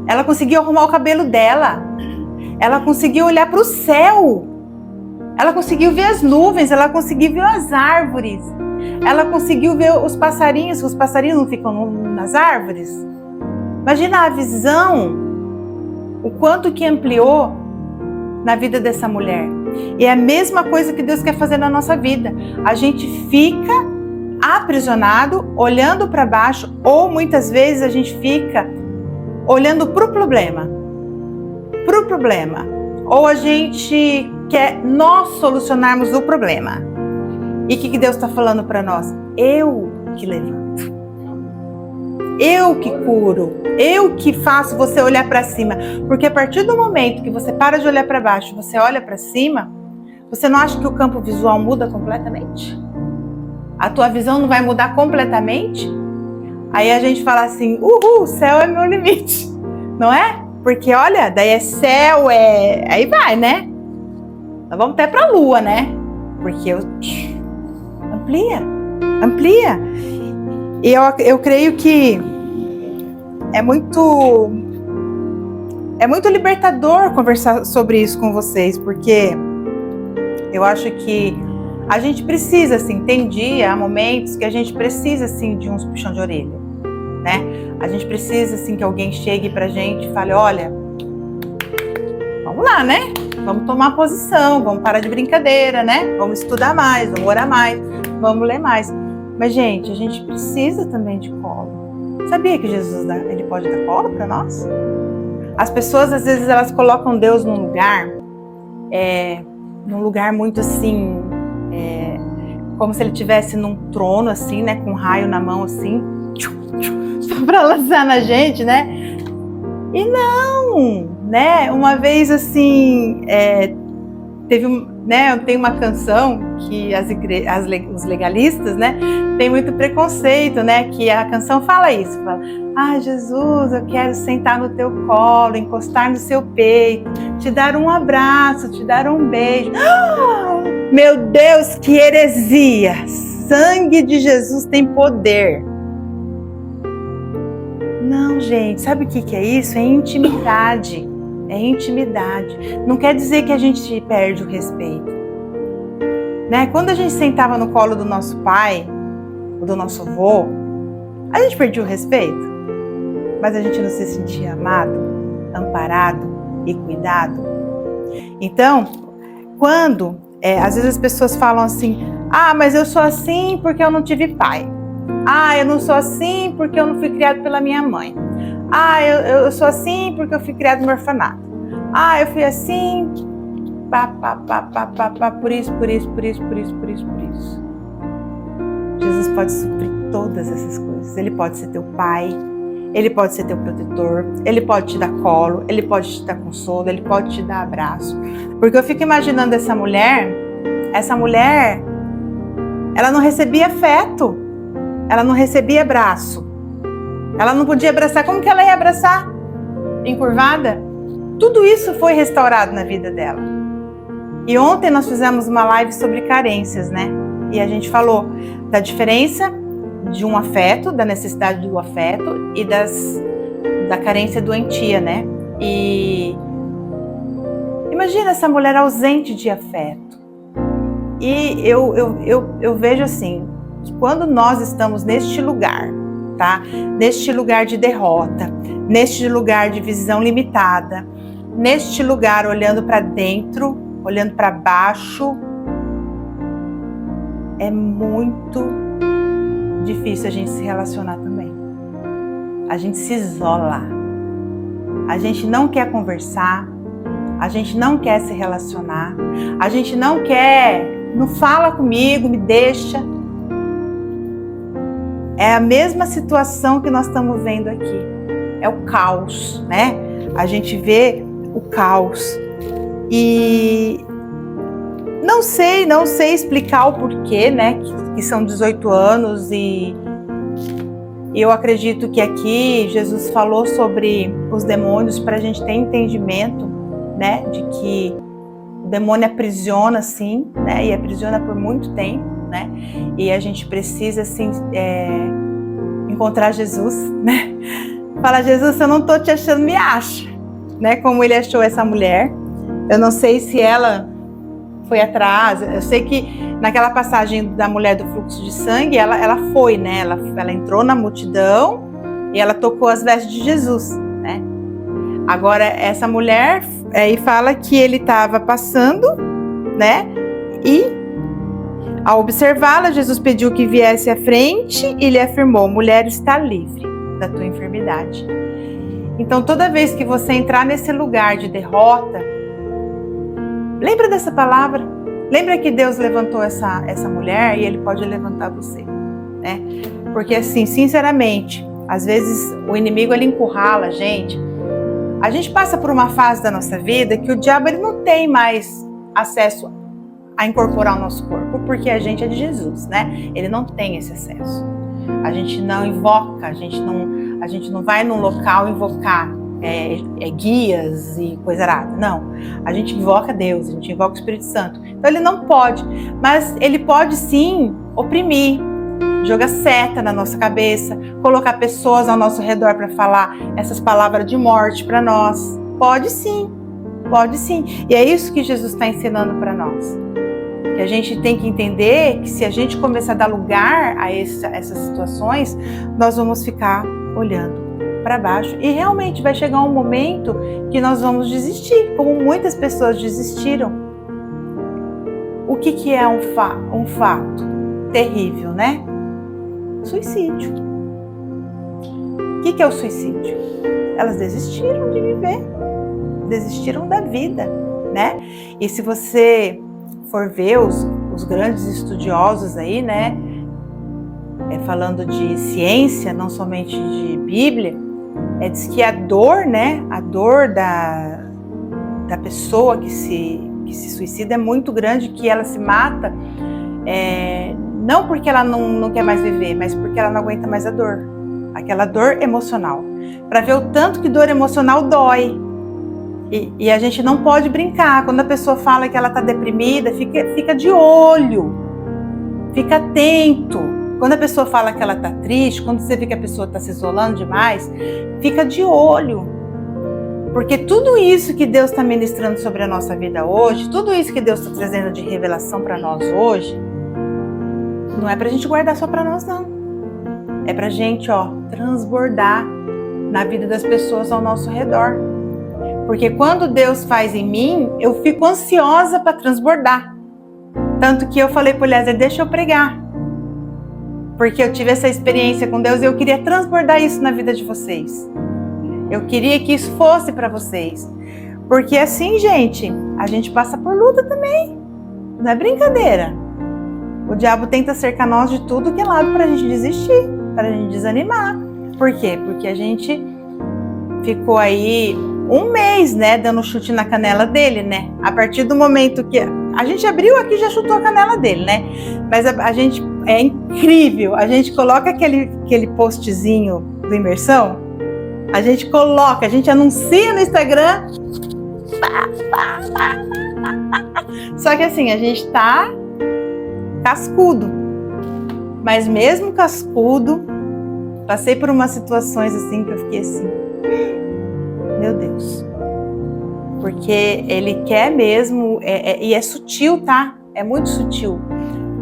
Ela conseguiu arrumar o cabelo dela. Ela conseguiu olhar para o céu. Ela conseguiu ver as nuvens. Ela conseguiu ver as árvores. Ela conseguiu ver os passarinhos. Os passarinhos não ficam nas árvores? Imagina a visão. O quanto que ampliou na vida dessa mulher. E é a mesma coisa que Deus quer fazer na nossa vida. A gente fica aprisionado, olhando para baixo, ou muitas vezes a gente fica olhando para o problema. Ou a gente quer nós solucionarmos o problema. E o que Deus está falando para nós? Eu que levanto. Eu que curo. Eu que faço você olhar para cima. Porque a partir do momento que você para de olhar para baixo, você olha para cima, você não acha que o campo visual muda completamente? A tua visão não vai mudar completamente? Aí a gente fala assim, o céu é meu limite. Não é? Porque olha, daí é céu, aí vai, né? Nós vamos até pra lua, né? Porque amplia. E eu creio que é muito libertador conversar sobre isso com vocês, porque eu acho que a gente precisa, assim, tem dia, há momentos que a gente precisa, assim, de uns puxão de orelha, né? A gente precisa, assim, que alguém chegue pra gente e fale, olha, vamos lá, né? Vamos tomar posição, vamos parar de brincadeira, né? Vamos estudar mais, vamos orar mais, vamos ler mais. Mas, gente, a gente precisa também de colo. Sabia que Jesus ele pode dar colo para nós? As pessoas, às vezes, elas colocam Deus num lugar muito assim, como se ele estivesse num trono, assim, né? Com um raio na mão, assim, para lançar na gente, né? E não, né? Uma vez, assim, tem uma canção que os legalistas, né, tem muito preconceito, né, que a canção fala isso, fala, Jesus, eu quero sentar no teu colo, encostar no seu peito, te dar um abraço, te dar um beijo. Meu Deus, que heresia! Sangue de Jesus tem poder. Não, gente, sabe o que é isso? É intimidade. É intimidade. Não quer dizer que a gente perde o respeito. Né? Quando a gente sentava no colo do nosso pai, ou do nosso avô, a gente perdia o respeito. Mas a gente não se sentia amado, amparado e cuidado. Então, quando, às vezes as pessoas falam assim, mas eu sou assim porque eu não tive pai. Eu não sou assim porque eu não fui criado pela minha mãe. Eu sou assim porque eu fui criado no orfanato. Eu fui assim, por isso. Jesus pode suprir todas essas coisas. Ele pode ser teu pai, ele pode ser teu protetor, ele pode te dar colo, ele pode te dar consolo, ele pode te dar abraço. Porque eu fico imaginando essa mulher, ela não recebia afeto, ela não recebia abraço. Ela não podia abraçar. Como que ela ia abraçar? Encurvada? Tudo isso foi restaurado na vida dela. E ontem nós fizemos uma live sobre carências, né? E a gente falou da diferença de um afeto, da necessidade do afeto e da carência doentia, né? E imagina essa mulher ausente de afeto. E eu vejo assim, que quando nós estamos neste lugar, tá? Neste lugar de derrota, neste lugar de visão limitada, neste lugar olhando para dentro, olhando para baixo, é muito difícil a gente se relacionar também. A gente se isola, a gente não quer conversar, a gente não quer se relacionar, a gente não fala comigo, me deixa. É a mesma situação que nós estamos vendo aqui. É o caos, né? A gente vê o caos. E Não sei explicar o porquê, né, que são 18 anos e eu acredito que aqui Jesus falou sobre os demônios para a gente ter entendimento, né, de que o demônio aprisiona, sim, né, e aprisiona por muito tempo, né, e a gente precisa, assim, encontrar Jesus, né, fala, Jesus, se eu não tô te achando, me acha, né, como ele achou essa mulher. Eu não sei se ela foi atrás, eu sei que naquela passagem da mulher do fluxo de sangue, ela foi, né, ela entrou na multidão e ela tocou as vestes de Jesus, né. Agora, essa mulher aí fala que ele estava passando, né, e ao observá-la, Jesus pediu que viesse à frente e lhe afirmou, mulher, está livre da tua enfermidade. Então, toda vez que você entrar nesse lugar de derrota, lembra dessa palavra, lembra que Deus levantou essa mulher e Ele pode levantar você, né? Porque assim, sinceramente, às vezes o inimigo ele encurrala a gente passa por uma fase da nossa vida que o diabo ele não tem mais acesso a incorporar o nosso corpo, porque a gente é de Jesus, né? Ele não tem esse acesso. A gente não invoca, a gente não vai num local invocar guias e coisa errada. Não, a gente invoca Deus, a gente invoca o Espírito Santo. Então ele não pode, mas ele pode sim oprimir, jogar seta na nossa cabeça, colocar pessoas ao nosso redor para falar essas palavras de morte para nós. Pode sim, pode sim. E é isso que Jesus está ensinando para nós. Que a gente tem que entender que se a gente começar a dar lugar a essas situações, nós vamos ficar olhando para baixo e realmente vai chegar um momento que nós vamos desistir, como muitas pessoas desistiram. O que é um fato terrível, né? Suicídio. O que é o suicídio? Elas desistiram de viver, desistiram da vida, né? E se você for ver os grandes estudiosos aí, né? Falando de ciência, não somente de Bíblia, diz que a dor, né? A dor da pessoa que se suicida é muito grande, que ela se mata, não porque ela não quer mais viver, mas porque ela não aguenta mais a dor. Aquela dor emocional. Para ver o tanto que dor emocional dói. E a gente não pode brincar. Quando a pessoa fala que ela está deprimida, fica de olho. Fica atento. Quando a pessoa fala que ela está triste, quando você vê que a pessoa está se isolando demais, fica de olho. Porque tudo isso que Deus está ministrando sobre a nossa vida hoje, tudo isso que Deus está trazendo de revelação para nós hoje, não é pra gente guardar só pra nós, não. É pra gente, transbordar na vida das pessoas ao nosso redor. Porque quando Deus faz em mim, eu fico ansiosa para transbordar. Tanto que eu falei pro Eliezer, deixa eu pregar. Porque eu tive essa experiência com Deus e eu queria transbordar isso na vida de vocês. Eu queria que isso fosse para vocês. Porque assim, gente, a gente passa por luta também. Não é brincadeira. O diabo tenta cercar nós de tudo que é lado pra gente desistir, pra gente desanimar. Por quê? Porque a gente ficou aí um mês, né, dando chute na canela dele, né? A partir do momento que a gente abriu aqui, já chutou a canela dele, né? Mas a gente, é incrível, a gente coloca aquele postzinho do Imersão, a gente anuncia no Instagram, só que assim, a gente tá cascudo, mas mesmo cascudo, passei por umas situações assim que eu fiquei assim, meu Deus, porque ele quer mesmo, e é sutil, tá? É muito sutil.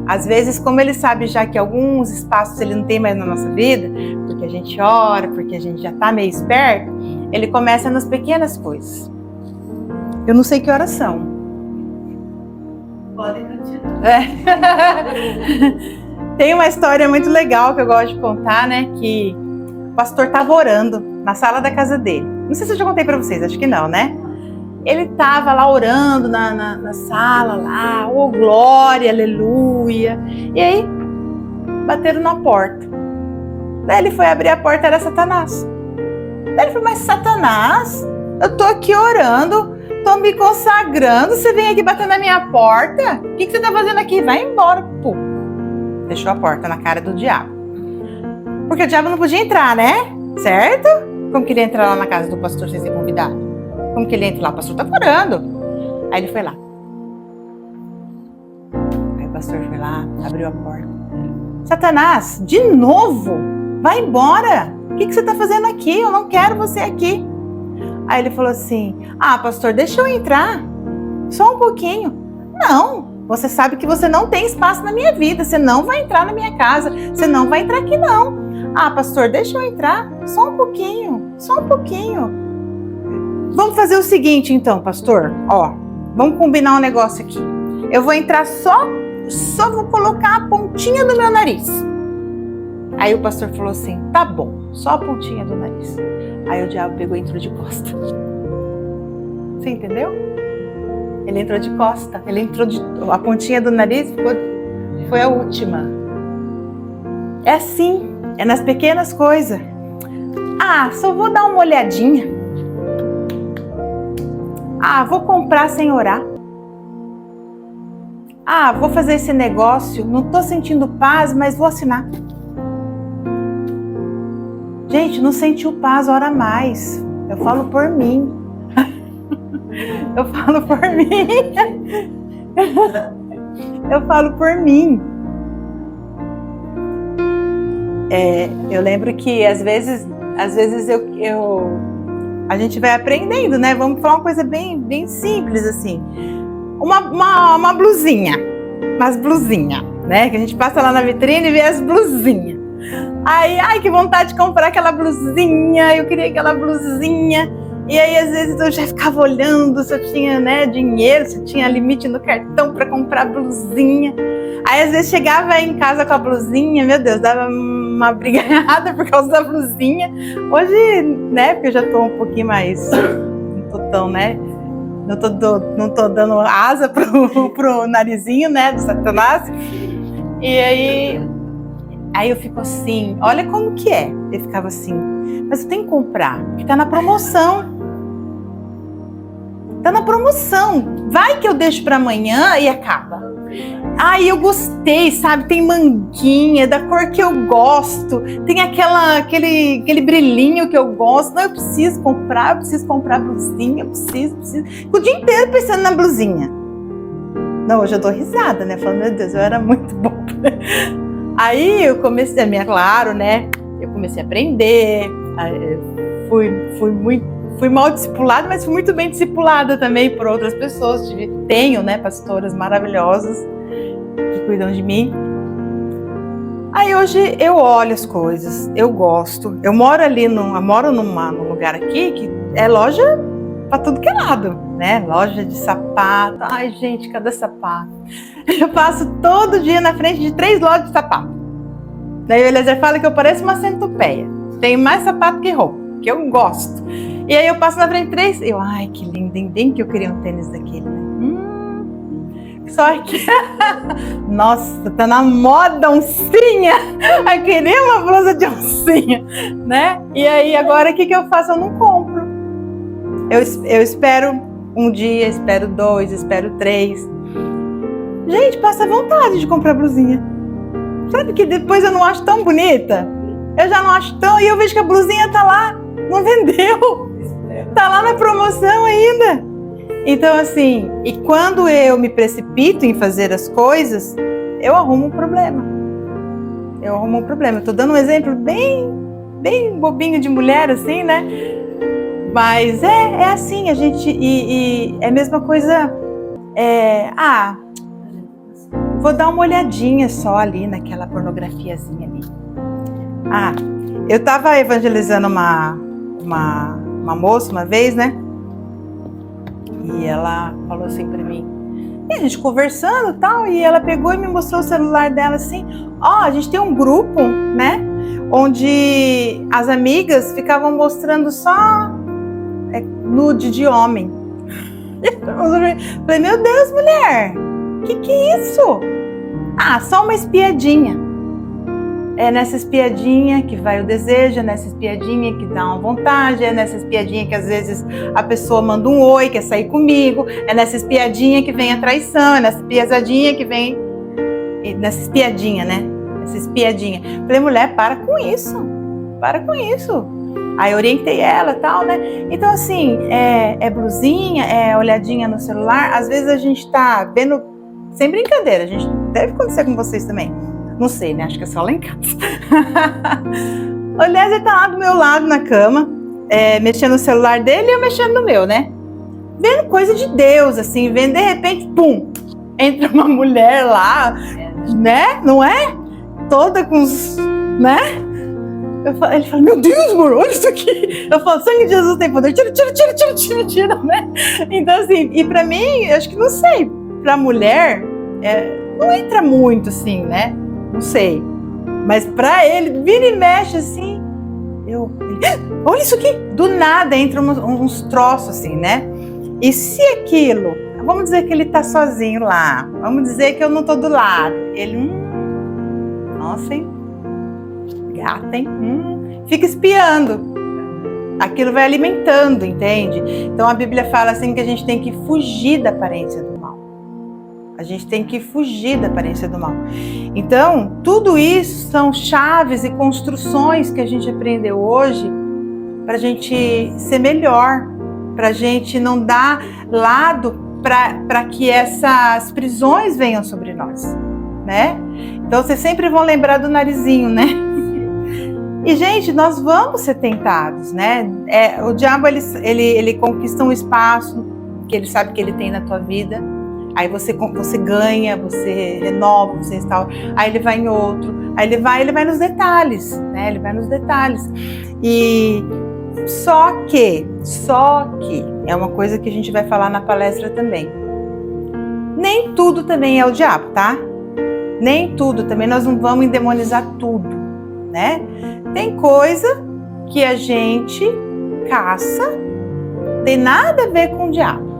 Às vezes, como ele sabe já que alguns espaços ele não tem mais na nossa vida, porque a gente ora, porque a gente já tá meio esperto, ele começa nas pequenas coisas. Eu não sei que horas são. Podem continuar. Tem uma história muito legal que eu gosto de contar, né? Que o pastor estava orando na sala da casa dele. Não sei se eu já contei para vocês, acho que não, né? Ele estava lá orando na sala, lá, oh glória, aleluia. E aí, bateram na porta. Daí ele foi abrir a porta, era Satanás. Daí ele falou, mas Satanás, eu tô aqui orando, tô me consagrando, você vem aqui batendo na minha porta? O que você tá fazendo aqui? Vai embora, pô. Fechou a porta na cara do diabo. Porque o diabo não podia entrar, né? Certo? Como que ele entra lá na casa do pastor sem ser convidado? Como que ele entra lá? O pastor tá curando. Aí ele foi lá. Aí o pastor foi lá, abriu a porta. Satanás, de novo? Vai embora. O que você tá fazendo aqui? Eu não quero você aqui. Aí ele falou assim, pastor, deixa eu entrar. Só um pouquinho. Não, você sabe que você não tem espaço na minha vida. Você não vai entrar na minha casa. Você não vai entrar aqui, não. Pastor, deixa eu entrar. Só um pouquinho. Só um pouquinho. Vamos fazer o seguinte, então, pastor. Vamos combinar um negócio aqui. Eu vou entrar só vou colocar a pontinha do meu nariz. Aí o pastor falou assim, tá bom, só a pontinha do nariz. Aí o diabo pegou e entrou de costa. Você entendeu? Ele entrou de costa. A pontinha do nariz foi a última. É assim, é nas pequenas coisas. Só vou dar uma olhadinha. Vou comprar sem orar. Vou fazer esse negócio, não tô sentindo paz, mas vou assinar. Gente, não sentiu paz, ora mais. Eu falo por mim. Eu falo por mim. Eu falo por mim. Eu lembro que às vezes a gente vai aprendendo, né? Vamos falar uma coisa bem simples assim. Uma blusinha, umas blusinhas, né? Que a gente passa lá na vitrine e vê as blusinhas. Ai, que vontade de comprar aquela blusinha, eu queria aquela blusinha. E aí, às vezes, eu já ficava olhando se eu tinha, né, dinheiro, se eu tinha limite no cartão para comprar blusinha. Aí, às vezes, chegava em casa com a blusinha, meu Deus, dava uma brigada por causa da blusinha. Hoje, né, porque eu já tô um pouquinho mais, não tô tão, né, não tô dando asa pro narizinho, né, do Satanás. E aí eu fico assim, olha como que é. Eu ficava assim, mas eu tenho que comprar, porque tá na promoção. Tá na promoção. Vai que eu deixo pra amanhã e acaba. Eu gostei, sabe? Tem manguinha, da cor que eu gosto. Tem aquele brilhinho que eu gosto. Não, eu preciso comprar blusinha, eu preciso. O dia inteiro pensando na blusinha. Não, hoje eu dou risada, né? Falando, meu Deus, eu era muito boba. Aí eu comecei, claro, né? Eu comecei a aprender, fui mal discipulada, mas fui muito bem discipulada também por outras pessoas. Tenho, né, pastoras maravilhosas que cuidam de mim. Aí hoje eu olho as coisas, eu gosto. Eu moro ali, moro num lugar aqui que é loja pra tudo que é lado, né? Loja de sapato. Ai, gente, cada sapato. Eu passo todo dia na frente de 3 lojas de sapato. Daí o Eliezer fala que eu pareço uma centopeia. Tenho mais sapato que roupa, que eu gosto. E aí eu passo na frente de 3, ai, que lindo, bem que eu queria um tênis daquele, né? Só que, nossa, tá na moda oncinha. Eu queria uma blusa de oncinha, né? E aí agora o que eu faço? Eu não compro. Eu espero um dia, espero 2, espero 3. Gente, passa vontade de comprar blusinha. Sabe que depois eu não acho tão bonita? Eu já não acho tão... E eu vejo que a blusinha tá lá, não vendeu. Tá lá na promoção ainda. Então, assim, e quando eu me precipito em fazer as coisas, eu arrumo um problema. Eu tô dando um exemplo bem bobinho de mulher, assim, né? Mas é assim, a gente... E é a mesma coisa... vou dar uma olhadinha só ali naquela pornografiazinha ali. Eu tava evangelizando uma moça uma vez, né? E ela falou assim pra mim, e a gente conversando e tal, e ela pegou e me mostrou o celular dela assim, a gente tem um grupo, né? Onde as amigas ficavam mostrando só nude de homem. Falei, meu Deus, mulher, que é isso? Só uma espiadinha. É nessa espiadinha que vai o desejo, é nessa espiadinha que dá uma vontade, é nessa espiadinha que às vezes a pessoa manda um oi, quer sair comigo, é nessa espiadinha que vem a traição, é nessa espiadinha que vem... Nessa espiadinha, né? Essa espiadinha. Falei, mulher, para com isso. Para com isso. Aí orientei ela e tal, né? Então, assim, é blusinha, é olhadinha no celular. Às vezes a gente tá vendo, sem brincadeira, a gente deve acontecer com vocês também. Não sei, né? Acho que é só lá em casa. O Eliezer tá lá do meu lado na cama, mexendo no celular dele e eu mexendo no meu, né? Vendo coisa de Deus, assim, vendo, de repente, pum! Entra uma mulher lá, né? Não é? Toda com os... né? Ele fala, meu Deus, amor, olha isso aqui. Eu falo, sangue de Jesus tem poder. Tira, né? Então, assim, e pra mim, eu acho que não sei. Pra mulher, não entra muito, assim, né? Não sei. Mas pra ele, vira e mexe, assim, olha isso aqui. Do nada entra uns troços, assim, né? E se aquilo, vamos dizer que ele tá sozinho lá. Vamos dizer que eu não tô do lado. Ele, nossa, hein? Gata, hein? Fica espiando. Aquilo vai alimentando, entende? Então a Bíblia fala assim que a gente tem que fugir da aparência do mal. A gente tem que fugir da aparência do mal. Então, tudo isso são chaves e construções que a gente aprendeu hoje para a gente ser melhor, para a gente não dar lado para que essas prisões venham sobre nós, né? Então, vocês sempre vão lembrar do narizinho, né? E, gente, nós vamos ser tentados, né? O diabo, ele conquista um espaço que ele sabe que ele tem na tua vida. Aí você ganha, você renova, você instala. Aí ele vai em outro. Aí ele vai nos detalhes, né? Ele vai nos detalhes. E só que, é uma coisa que a gente vai falar na palestra também. Nem tudo também é o diabo, tá? Nem tudo também, nós não vamos endemonizar tudo, né? Tem coisa que a gente caça, tem nada a ver com o diabo.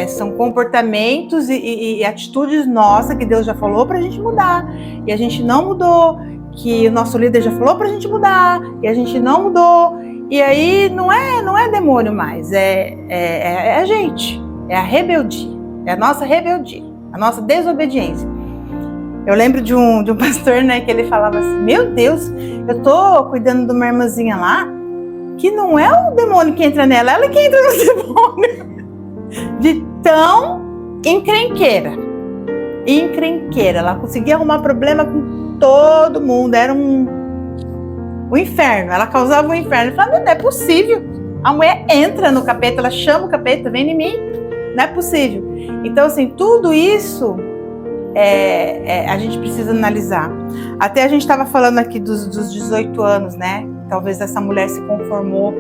São comportamentos e atitudes nossas que Deus já falou pra gente mudar. E a gente não mudou, que o nosso líder já falou pra gente mudar, e a gente não mudou. E aí não é demônio mais, é a gente, é a rebeldia, é a nossa rebeldia, a nossa desobediência. Eu lembro de um pastor, né, que ele falava assim, meu Deus, eu tô cuidando de uma irmãzinha lá, que não é o demônio que entra nela, ela que entra no demônio. De tão encrenqueira. Ela conseguia arrumar problema com todo mundo, era um inferno, ela causava um inferno. Eu falava, não é possível, a mulher entra no capeta, ela chama o capeta, vem em mim, não é possível. Então, assim, tudo isso a gente precisa analisar. Até a gente estava falando aqui dos 18 anos, né? Talvez essa mulher se conformou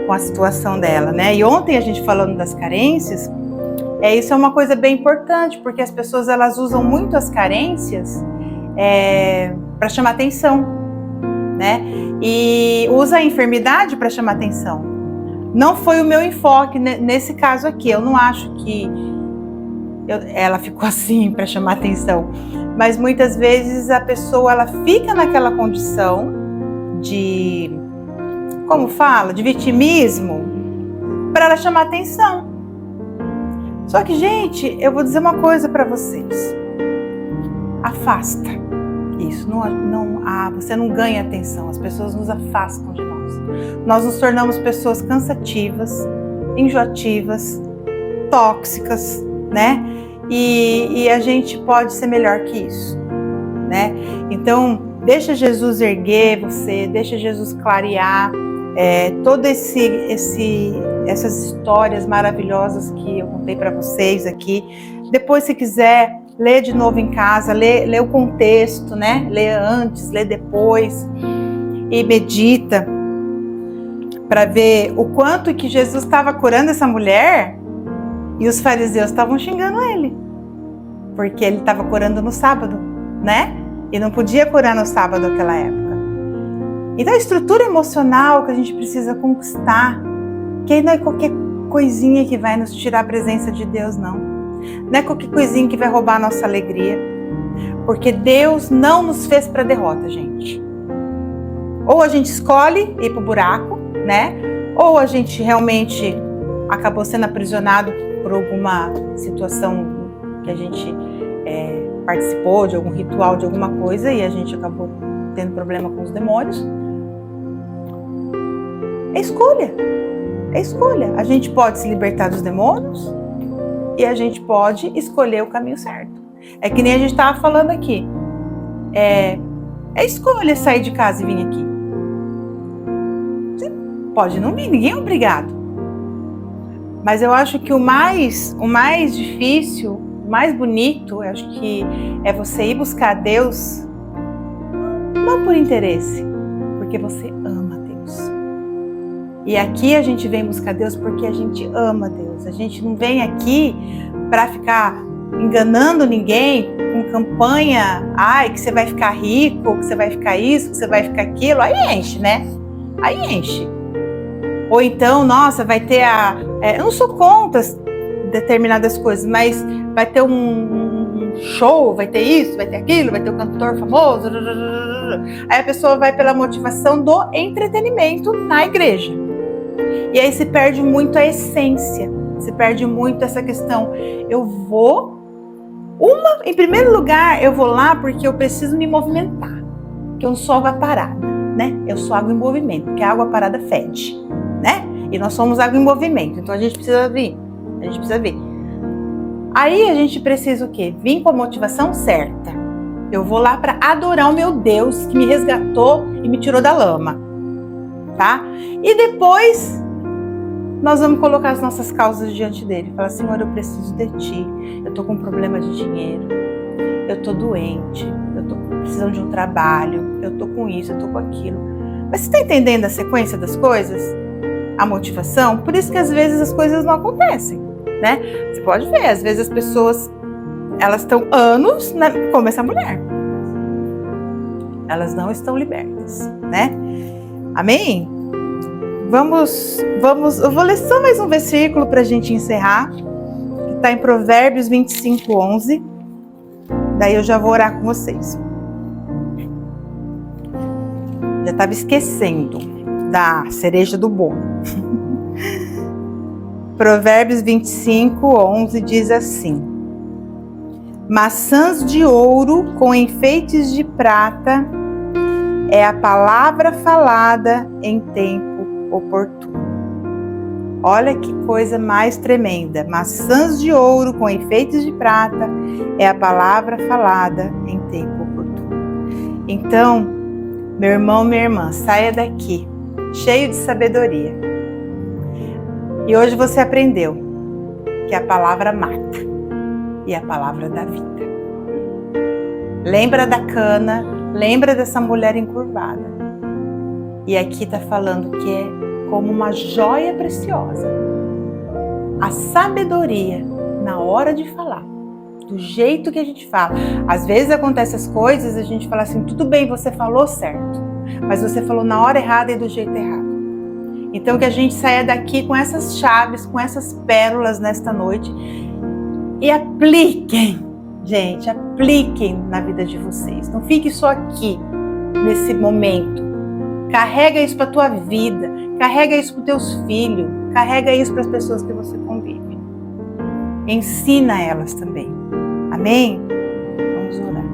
com a situação dela, né? E ontem a gente falando das carências, isso é uma coisa bem importante, porque as pessoas elas usam muito as carências para chamar atenção, né? E usa a enfermidade para chamar atenção. Não foi o meu enfoque nesse caso aqui. Eu não acho que ela ficou assim para chamar atenção, mas muitas vezes a pessoa ela fica naquela condição de, como fala, de vitimismo para ela chamar atenção. Só que, gente, eu vou dizer uma coisa para vocês: afasta isso. Você não ganha atenção. As pessoas nos afastam de nós. Nós nos tornamos pessoas cansativas, enjoativas, tóxicas, né? E a gente pode ser melhor que isso, né? Então, deixa Jesus erguer você, deixa Jesus clarear todas essas histórias maravilhosas que eu contei para vocês aqui. Depois, se quiser, lê de novo em casa, lê o contexto, né? Lê antes, lê depois e medita para ver o quanto que Jesus estava curando essa mulher. E os fariseus estavam xingando ele, porque ele estava curando no sábado, né? E não podia curar no sábado naquela época. Então a estrutura emocional que a gente precisa conquistar, que não é qualquer coisinha que vai nos tirar a presença de Deus, não. Não é qualquer coisinha que vai roubar a nossa alegria. Porque Deus não nos fez para derrota, gente. Ou a gente escolhe ir pro buraco, né? Ou a gente realmente acabou sendo aprisionado por alguma situação que a gente participou de algum ritual, de alguma coisa, e a gente acabou tendo problema com os demônios. É escolha. É escolha. A gente pode se libertar dos demônios e a gente pode escolher o caminho certo. É que nem a gente estava falando aqui. É escolha sair de casa e vir aqui. Você pode não vir, ninguém é obrigado. Mas eu acho que o mais difícil, o mais bonito, eu acho que é você ir buscar Deus, não por interesse, porque você ama Deus. E aqui a gente vem buscar Deus porque a gente ama Deus. A gente não vem aqui para ficar enganando ninguém com campanha, que você vai ficar rico, que você vai ficar isso, que você vai ficar aquilo. Aí enche, né? Aí enche. Ou então, nossa, vai ter eu não sou contra determinadas coisas, mas vai ter um show, vai ter isso, vai ter aquilo, vai ter um cantor famoso. Aí a pessoa vai pela motivação do entretenimento na igreja. E aí se perde muito a essência, se perde muito essa questão. Eu vou, em primeiro lugar, eu vou lá porque eu preciso me movimentar, que eu não sou água parada, né? Eu sou água em movimento, porque a água parada fede, né? E nós somos água em movimento, então a gente precisa vir, Aí a gente precisa o quê? Vir com a motivação certa. Eu vou lá para adorar o meu Deus que me resgatou e me tirou da lama, tá? E depois nós vamos colocar as nossas causas diante dele. Falar, Senhor, eu preciso de ti. Eu tô com um problema de dinheiro. Eu tô doente. Eu tô precisando de um trabalho. Eu tô com isso, eu tô com aquilo. Mas você está entendendo a sequência das coisas? A motivação? Por isso que às vezes as coisas não acontecem, né? Você pode ver, às vezes as pessoas, elas estão anos, né, como essa mulher. Elas não estão libertas, né? Amém? Vamos, eu vou ler só mais um versículo para a gente encerrar, que está em Provérbios 25:11. Daí eu já vou orar com vocês. Já estava esquecendo da cereja do bolo. Provérbios 25:11 diz assim: maçãs de ouro com enfeites de prata é a palavra falada em tempo oportuno. Olha que coisa mais tremenda. Maçãs de ouro com enfeites de prata é a palavra falada em tempo oportuno. Então, meu irmão, minha irmã, saia daqui cheio de sabedoria. E hoje você aprendeu que a palavra mata e a palavra dá vida. Lembra da cana, lembra dessa mulher encurvada. E aqui está falando que é como uma joia preciosa. A sabedoria na hora de falar, do jeito que a gente fala. Às vezes acontecem as coisas, a gente fala assim, tudo bem, você falou certo, mas você falou na hora errada e do jeito errado. Então que a gente saia daqui com essas chaves, com essas pérolas nesta noite e apliquem, gente, apliquem na vida de vocês. Não fique só aqui, nesse momento. Carrega isso para a tua vida, carrega isso para os teus filhos, carrega isso para as pessoas que você convive. Ensina elas também. Amém? Vamos orar.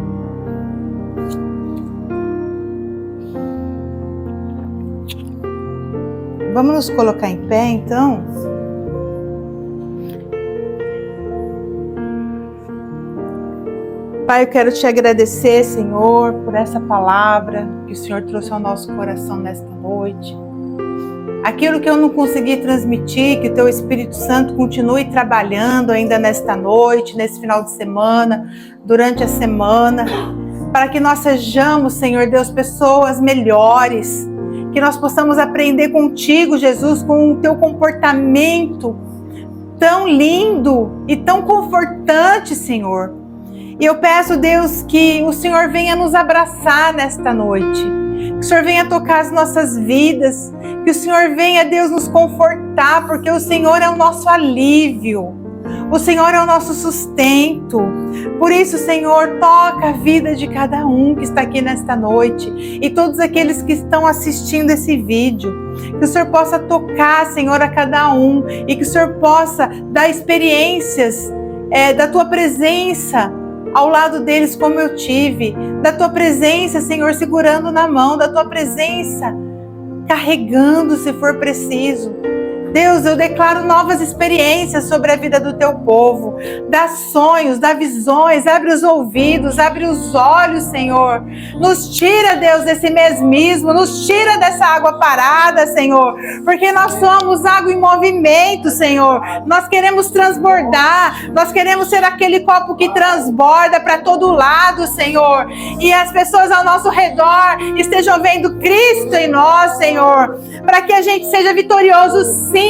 Vamos nos colocar em pé, então? Pai, eu quero te agradecer, Senhor, por essa palavra que o Senhor trouxe ao nosso coração nesta noite. Aquilo que eu não consegui transmitir, que o Teu Espírito Santo continue trabalhando ainda nesta noite, nesse final de semana, durante a semana, para que nós sejamos, Senhor Deus, pessoas melhores, que nós possamos aprender contigo, Jesus, com o Teu comportamento tão lindo e tão confortante, Senhor. E eu peço, Deus, que o Senhor venha nos abraçar nesta noite, que o Senhor venha tocar as nossas vidas, que o Senhor venha, Deus, nos confortar, porque o Senhor é o nosso alívio. O Senhor é o nosso sustento. Por isso, Senhor, toca a vida de cada um que está aqui nesta noite e todos aqueles que estão assistindo esse vídeo. Que o Senhor possa tocar, Senhor, a cada um e que o Senhor possa dar experiências da Tua presença ao lado deles, como eu tive, da Tua presença, Senhor, segurando na mão, da Tua presença carregando se for preciso. Deus, eu declaro novas experiências sobre a vida do Teu povo. Dá sonhos, dá visões, abre os ouvidos, abre os olhos, Senhor. Nos tira, Deus, desse mesmismo, nos tira dessa água parada, Senhor. Porque nós somos água em movimento, Senhor. Nós queremos transbordar, nós queremos ser aquele copo que transborda para todo lado, Senhor. E as pessoas ao nosso redor estejam vendo Cristo em nós, Senhor. Para que a gente seja vitorioso, sim,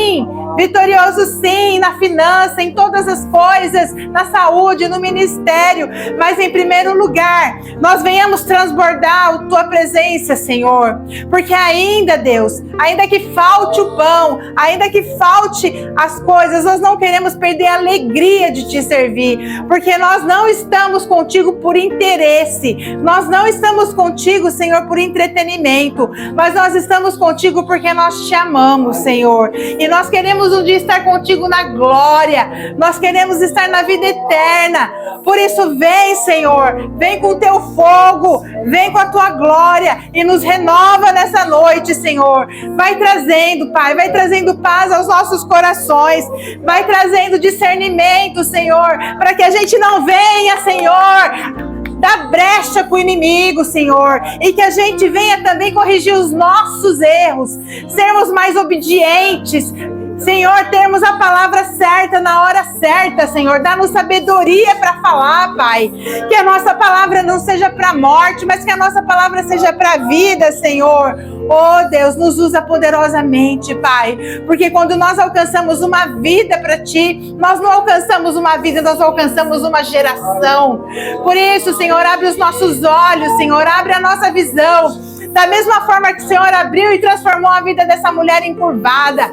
na finança, em todas as coisas, na saúde, no ministério, mas em primeiro lugar, nós venhamos transbordar a Tua presença, Senhor, porque ainda, Deus, ainda que falte o pão, ainda que falte as coisas, nós não queremos perder a alegria de Te servir, porque nós não estamos contigo por interesse, nós não estamos contigo, Senhor, por entretenimento, mas nós estamos contigo porque nós Te amamos, Senhor, e nós queremos um dia estar contigo na glória, nós queremos estar na vida eterna. Por isso vem, Senhor, vem com o Teu fogo, vem com a Tua glória e nos renova nessa noite, Senhor. Vai trazendo, Pai, vai trazendo paz aos nossos corações, vai trazendo discernimento, Senhor, para que a gente não venha, Senhor, dá brecha para o inimigo, Senhor, e que a gente venha também corrigir os nossos erros, sermos mais obedientes, Senhor, termos a palavra certa na hora certa, Senhor, dá-nos sabedoria para falar, Pai, que a nossa palavra não seja para morte, mas que a nossa palavra seja para vida, Senhor. Oh Deus, nos usa poderosamente, Pai, porque quando nós alcançamos uma vida para Ti, nós não alcançamos uma vida, nós alcançamos uma geração. Por isso, Senhor, abre os nossos olhos, Senhor, abre a nossa visão, da mesma forma que o Senhor abriu e transformou a vida dessa mulher encurvada.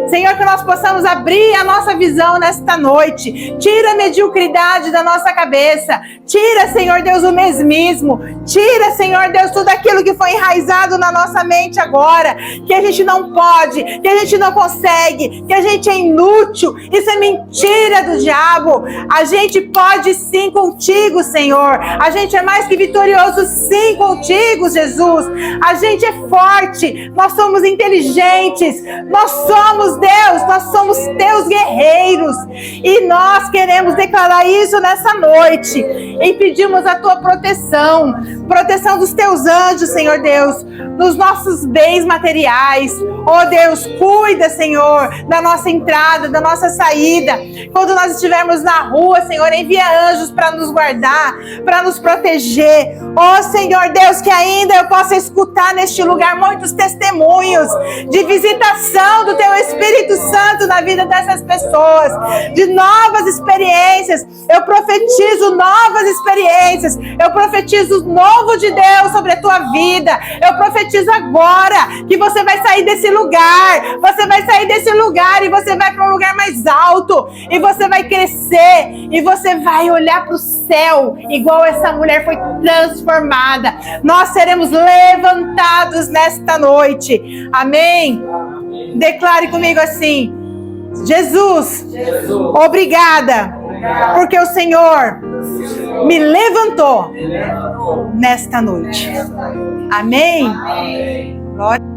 Senhor, que nós possamos abrir a nossa visão nesta noite. Tira a mediocridade da nossa cabeça. Tira, Senhor Deus, o mesmismo. Tira, Senhor Deus, tudo aquilo que foi enraizado na nossa mente agora. Que a gente não pode, que a gente não consegue, que a gente é inútil. Isso é mentira do diabo. A gente pode sim contigo, Senhor. A gente é mais que vitorioso sim contigo, Jesus. A gente é forte, nós somos inteligentes, nós somos Deus, nós somos Teus guerreiros e nós queremos declarar isso nessa noite e pedimos a Tua proteção dos Teus anjos, Senhor Deus, nos nossos bens materiais. Oh Deus, cuida, Senhor, da nossa entrada, da nossa saída. Quando nós estivermos na rua, Senhor, envia anjos para nos guardar, para nos proteger. Oh Senhor Deus, que ainda eu possa escutar neste lugar muitos testemunhos de visitação do Teu Espírito Santo na vida dessas pessoas, de novas experiências. Eu profetizo novas experiências, eu profetizo o novo de Deus sobre a tua vida. Eu profetizo agora que você vai sair desse lugar, você vai sair desse lugar e você vai para um lugar mais alto, e você vai crescer, e você vai olhar para o céu, igual essa mulher foi transformada. Nós seremos levantados nesta noite. Amém? Declare comigo assim: Jesus, obrigada, porque o Senhor me levantou nesta noite. Amém? Glória.